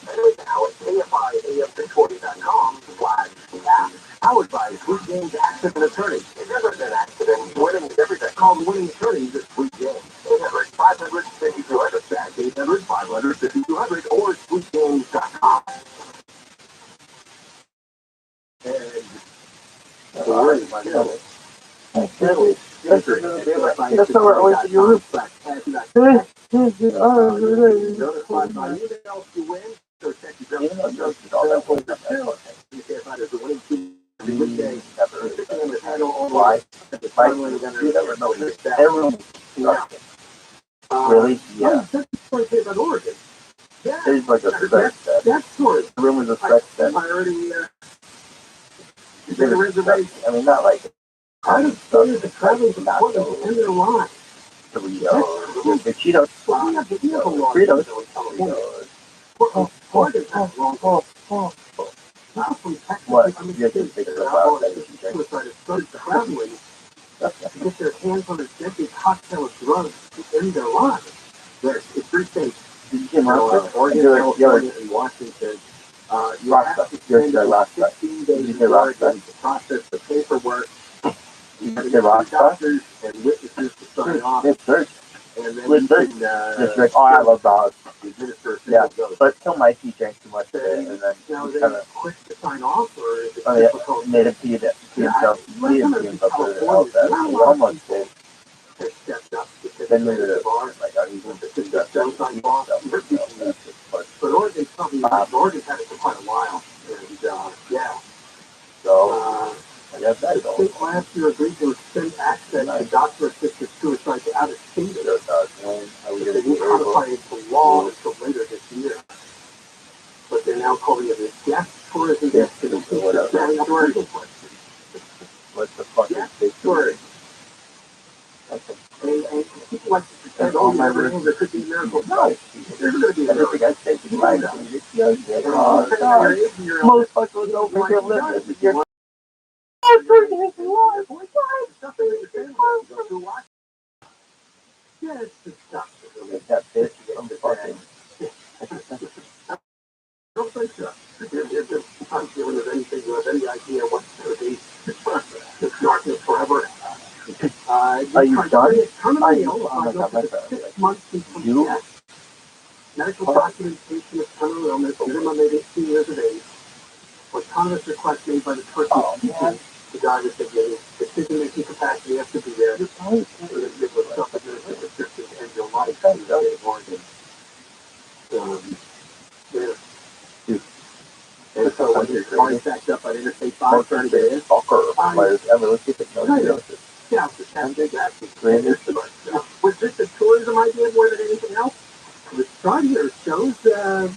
Enter now at KFIAF20.com/app. Powered by Sweet James Accident Attorney. If ever an accident, winning is everything. Call Winning Attorneys at Sweet James. 800-500-5200. that's how we're always in your roof. Really? Yeah. There's like a stretch set. The room is a stretch set. I mean, not like I don't say the traveling to not go in their line. Doritos, the Cheetos, Fritos, what? You have to think about that if you drink. Traveling to get their hands on a deadly cocktail of drugs in their lives. It's pretty safe. Did you see Rockstar? Oregon, California, and Washington. Rockstar. You're Rockstar. Did you say Rockstar? To process the paperwork. Did you say Rockstar? Doctors and witnesses to sign off. It's search. And then With search. Oh, I love dogs. Yeah, but some might he drank too much of it, and then he kind of quick to sign off, or is it difficult? Made him pee himself. He didn't pee himself for the health that he almost did. Then we were like, oh, he's going to do that. But Oregon's probably Oregon's had it for quite a while, and yeah. So I guess that's all. Last year agreed to extend access to doctor-assisted suicide to out-of-state. They will codify it into law until later this year. But they're now calling it a death tourism destination. What's the fucking big story? And people like to pretend, oh, my rooms, there could be miracles. No, there's going to be miracles. I think it's right. Most fuckers over here living. Yeah, it's disgusting. That bitch from fucking. Don't think so. If I'm dealing with anything, you have any idea what's going to be. It's darkness forever. Are you done? Terminally ill. I go for 6 months since death. Medical documentation of terminal illness, minimum 18 years of age. Autonomous request made by the person seeking the guidance they gave. Decision-making capacity has to be there. It was self-administered prescriptions and your life in the state of Oregon. And so when his car is backed up on Interstate 5 trying to get in, yeah, was this a tourism idea more than anything else? The chart here shows the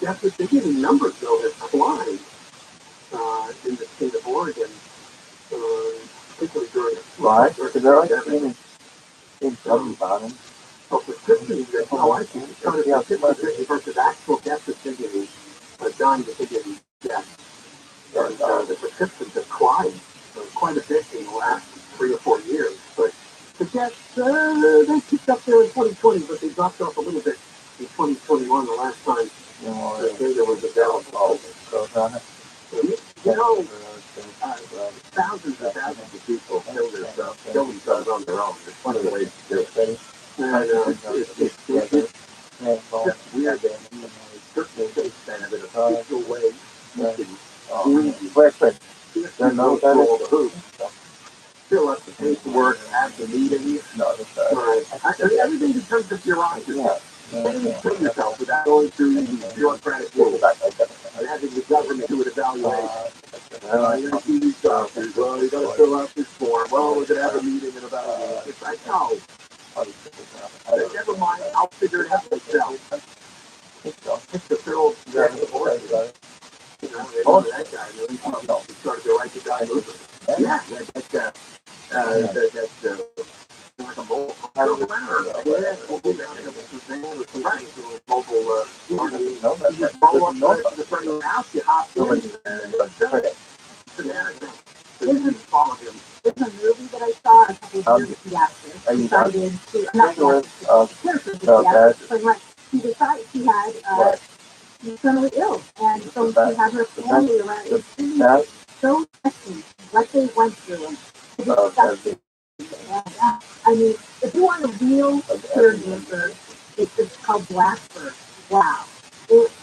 deficit giving numbers, though, have climbed in the state of Oregon, particularly during the right? Because they're like in some bottom. So prescriptions, I see the chart of prescriptions versus actual deficit giving, dying to giving death. And the prescriptions have climbed quite a bit in the last 3 or 4 years, but the deaths, they picked up there in 2020, but they dropped off a little bit in 2021, the last time the data was available. Thousands and thousands of people kill themselves on their own. There's plenty of ways to do it. And it's weird that certain states that have an official way you can fill out the paperwork at the meeting. Everything in terms of bureaucracy. You can't even kill yourself without going through the bureaucratic rules and having the government do an evaluation. You're going to see these doctors. Well, you got to fill out this form. Well, we're going to have a meeting in about a week. It's like, no. Never mind. I'll figure it out myself. It's the fill the board. You know, that guy really started to write the diagnosis. Yeah, that's like a mobile. There's a movie that I saw a couple of years ago. He decided he had he's terminally ill, and so she had her family around. It's really so touching what they went through, and it's disgusting. And, I mean, if you want a real caregiver, it's called Blackbird. Wow.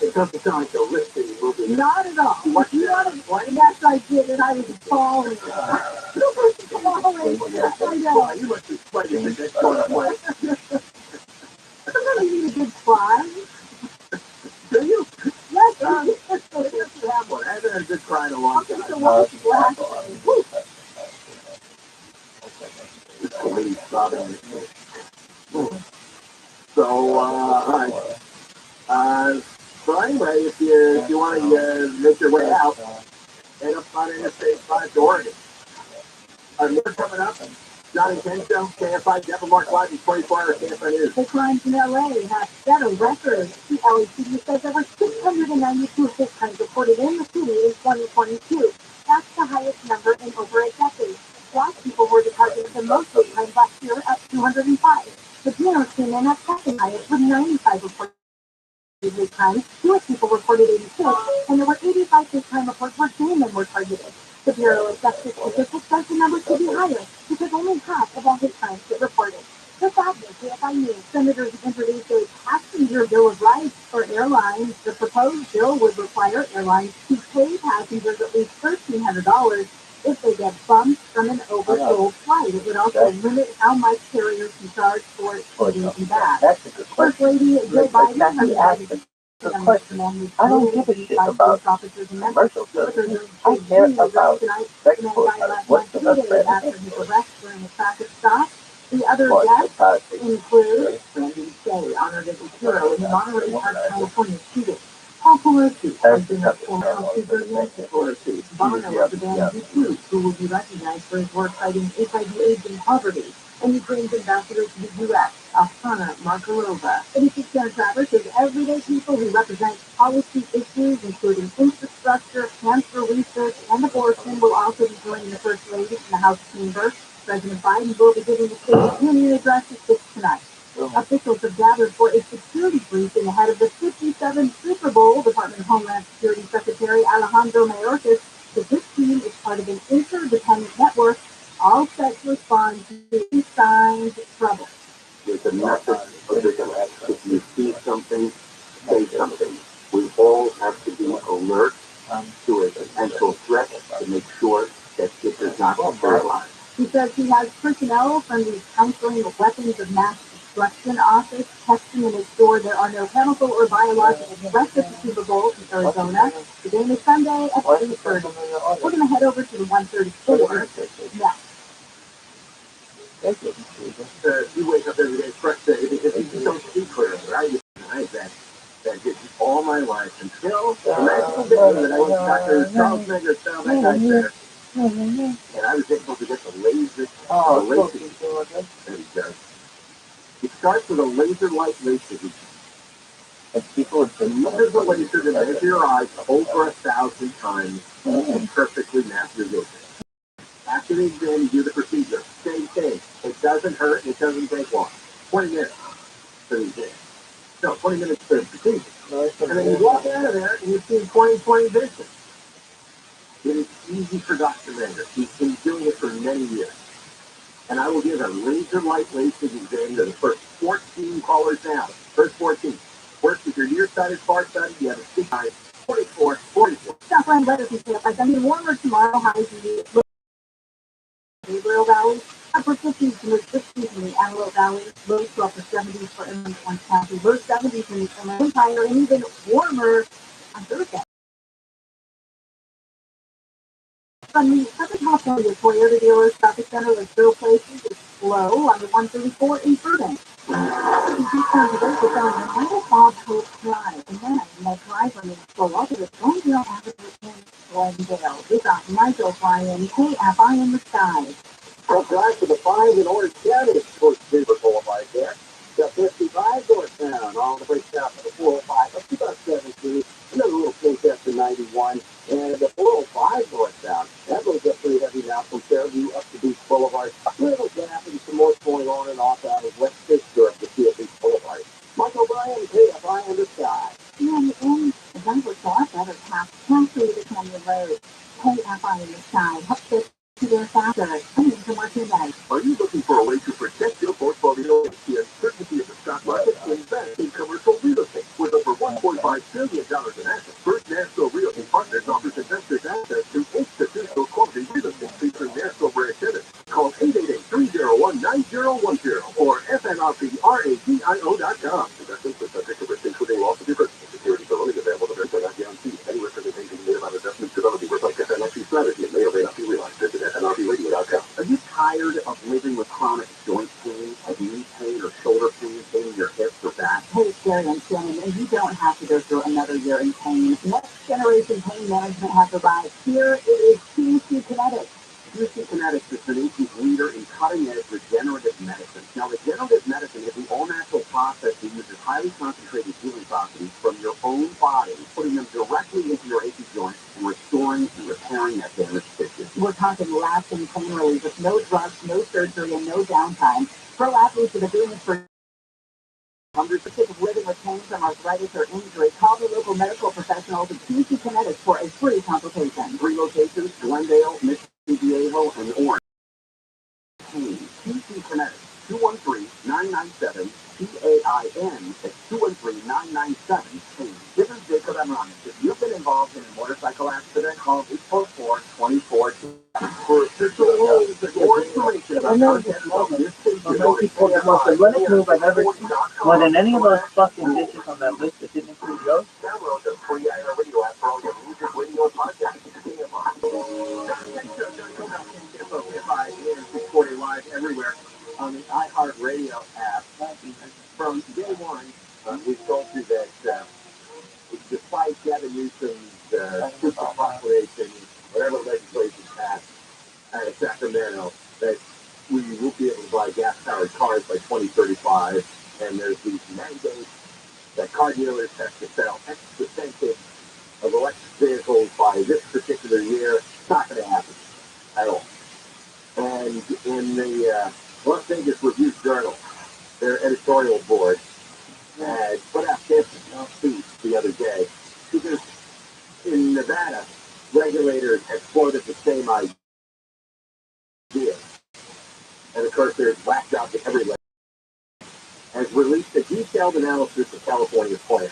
It doesn't sound like a listing movie. Not at all. What? You want to? Yes, I did, and I was falling. Falling. I know. You must be sweating at this point of life. Sometimes you need a good cry. Do you? Yes, I used to have one. I haven't had a good cry in a long time. the last last day. This lady's sobbing. So, all right. So anyway, if you want to make your way out, head up on Interstate 5 to Oregon. More coming up. Johnny Kenzo, KFI, Devil Mark Live, 24-hour KFI News. The crimes in LA have set a record. The LAPD says there were 692 hate crimes reported in the city in 2022. That's the highest number in over a decade. Black people were the target of the most hate crimes last year at 205. Latinos came in at second highest with 95 reported hate crimes. Jewish people reported 86, and there were 85 hate crime reports where gay men were targeted. The Bureau of Justice Statistics says the number could be higher because only half of all hate crimes get reported. The fact is, KFI News senators introduced a passenger bill of rights for airlines. The proposed bill would require airlines to pay passengers at least $1,300 if they get bumped from an oversold flight. It would also limit how much carriers can charge for eating and bags. First Lady Joe Biden has the question. I don't give a shit about commercial services. I care about sexual what's the after his arrest during a traffic stop. The other guests include Brandon Shea, honored as a hero in the Monterey Park, California shooting. Paul Pelosi has been a former House Speaker Nancy Pelosi. Bono of the band U2, who will be recognized for his work fighting HIV, AIDS, and poverty. And Ukraine's ambassador to the U.S., Oksana Markarova. 86 Travers says everyday people who represent policy issues, including infrastructure, cancer research, and abortion, will also be joining the First Lady in the House chamber. President Biden will be giving the State of the Union address at 6 tonight. Officials have gathered for a security briefing ahead of the 57th Super Bowl. Department of Homeland Security Secretary Alejandro Mayorkas says his team is part of an interdependent network all set to respond to signs of trouble. There's a method of vigilance. If you see something, say something. We all have to be alert to a potential threat to make sure that it does not materialize. He says he has personnel from the Counseling of Weapons of Mass Destruction Office testing to make sure there are no chemical or biological threats at the Super Bowl in Arizona. The game is Sunday at 8:30. We're going to head over to the 134 next. You wake up every day frustrated because you don't see clearly, right? That did all my life until the magical day that I went to Dr. Charles Megger's Foundation Center. And I was able to get the laser. There he goes. It starts with a laser light laser. And people uses a laser to measure your eyes over 1,000 times and perfectly map your vision. After the exam, you do the procedure. Same thing. It doesn't hurt. It doesn't take long. 20 minutes for the exam. No, 20 minutes for the procedure. And then you walk out of there and you see 20/20 vision. It is easy for Dr. Megger. He's been doing it for many years. And I will give a laser light laser exam to the first 14 callers now. First 14. Worst if you're nearsighted, farsighted, you have a stick eye. 44. Southland weather forecast. I mean, warmer tomorrow. Highs in the Gabriel Valley. Upper 50s to mid 60s in the Antelope Valley. Low to upper 70s for Inland County. Low 70s in the Inland Empire, and even warmer on Thursday. From the Southern California Toyota dealers traffic center, like Bill Places, is slow on the 134 in Burbank. These turns today for selling the Michael Bob Hope Drive, and then that driver is slow up to the Glendale Avenue in Glendale. We got Michael flying KFI in the sky. Well, drive to the 5 in Orange County towards Beaver Boulevard there. The 55 northbound all the way south to the 405 up to about 17. Another little pinch after 91. And the 405 northbound, that goes up pretty heavy now from Fairview up to Beach Boulevard. A little gap and some more going on and off out of West Pittsburgh to see a Beach Boulevard. Michael Bryan, KFI in the sky. And in the Denver South, that is half country to Canyon Road. KFI in the sky. Help get to their faster. Coming to work tonight. Are you looking for a way to protect your portfolio against the uncertainty of the stock market? Invest in commercial real estate with over $1.5 billion or FNRPRADIO.com. Investments are subject to risk, including loss of your personal securities. Are only available to are not guaranteed. Any representation made about investments developing reflects FNRP strategy and may or may not be realized. Visit FNRPRadio.com. Are you tired of living with chronic joint pain, like knee pain or shoulder pain, pain in your hips or back? Hey, Gary and Shannon, and you don't have to go through another year in pain. Next generation pain management has arrived. Here it is QC Kinetics. QC Kinetics is the nation's leader in cutting-edge regenerative medicine. Now, regenerative medicine is the all-natural process that uses highly concentrated healing properties from your own body, putting them directly into your achy joint and restoring and repairing that damaged tissue. We're talking lasting pain relief with no drugs, no surgery, and no downtime. Pro athletes that are doing this for hundreds of of living with pain from arthritis or injury. Call the local medical professionals at QC Kinetics for a free consultation. 3 locations: Glendale, Mission Viejo, and Orange. QC Kinetics, 213-997-PAIN. That's 213-997-PAIN. This is Jacob Emrani. If you've been involved in a motorcycle accident, call 844-24. For official rules and more information about contact this station, Let it move. I've ever seen more than any of those fucking dishes on that list that didn't include yours. Download the free Radio app for all your music, radio, and podcasts. Is recorded live everywhere on the iHeartRadio app. From day one, we've told you that despite Gavin Newsom's super proclamation, whatever legislation passed out of Sacramento, that we will be able to buy gas-powered cars by 2035, and there's these mandates that car dealers have to sell X percentage of electric vehicles by this particular year. It's not going to happen at all. And in the Las Vegas Review-Journal, their editorial board had put out this tweet the other day, because in Nevada, regulators have quoted the same idea. And of course, there's whacked out to every level. Has released a detailed analysis of California's plan.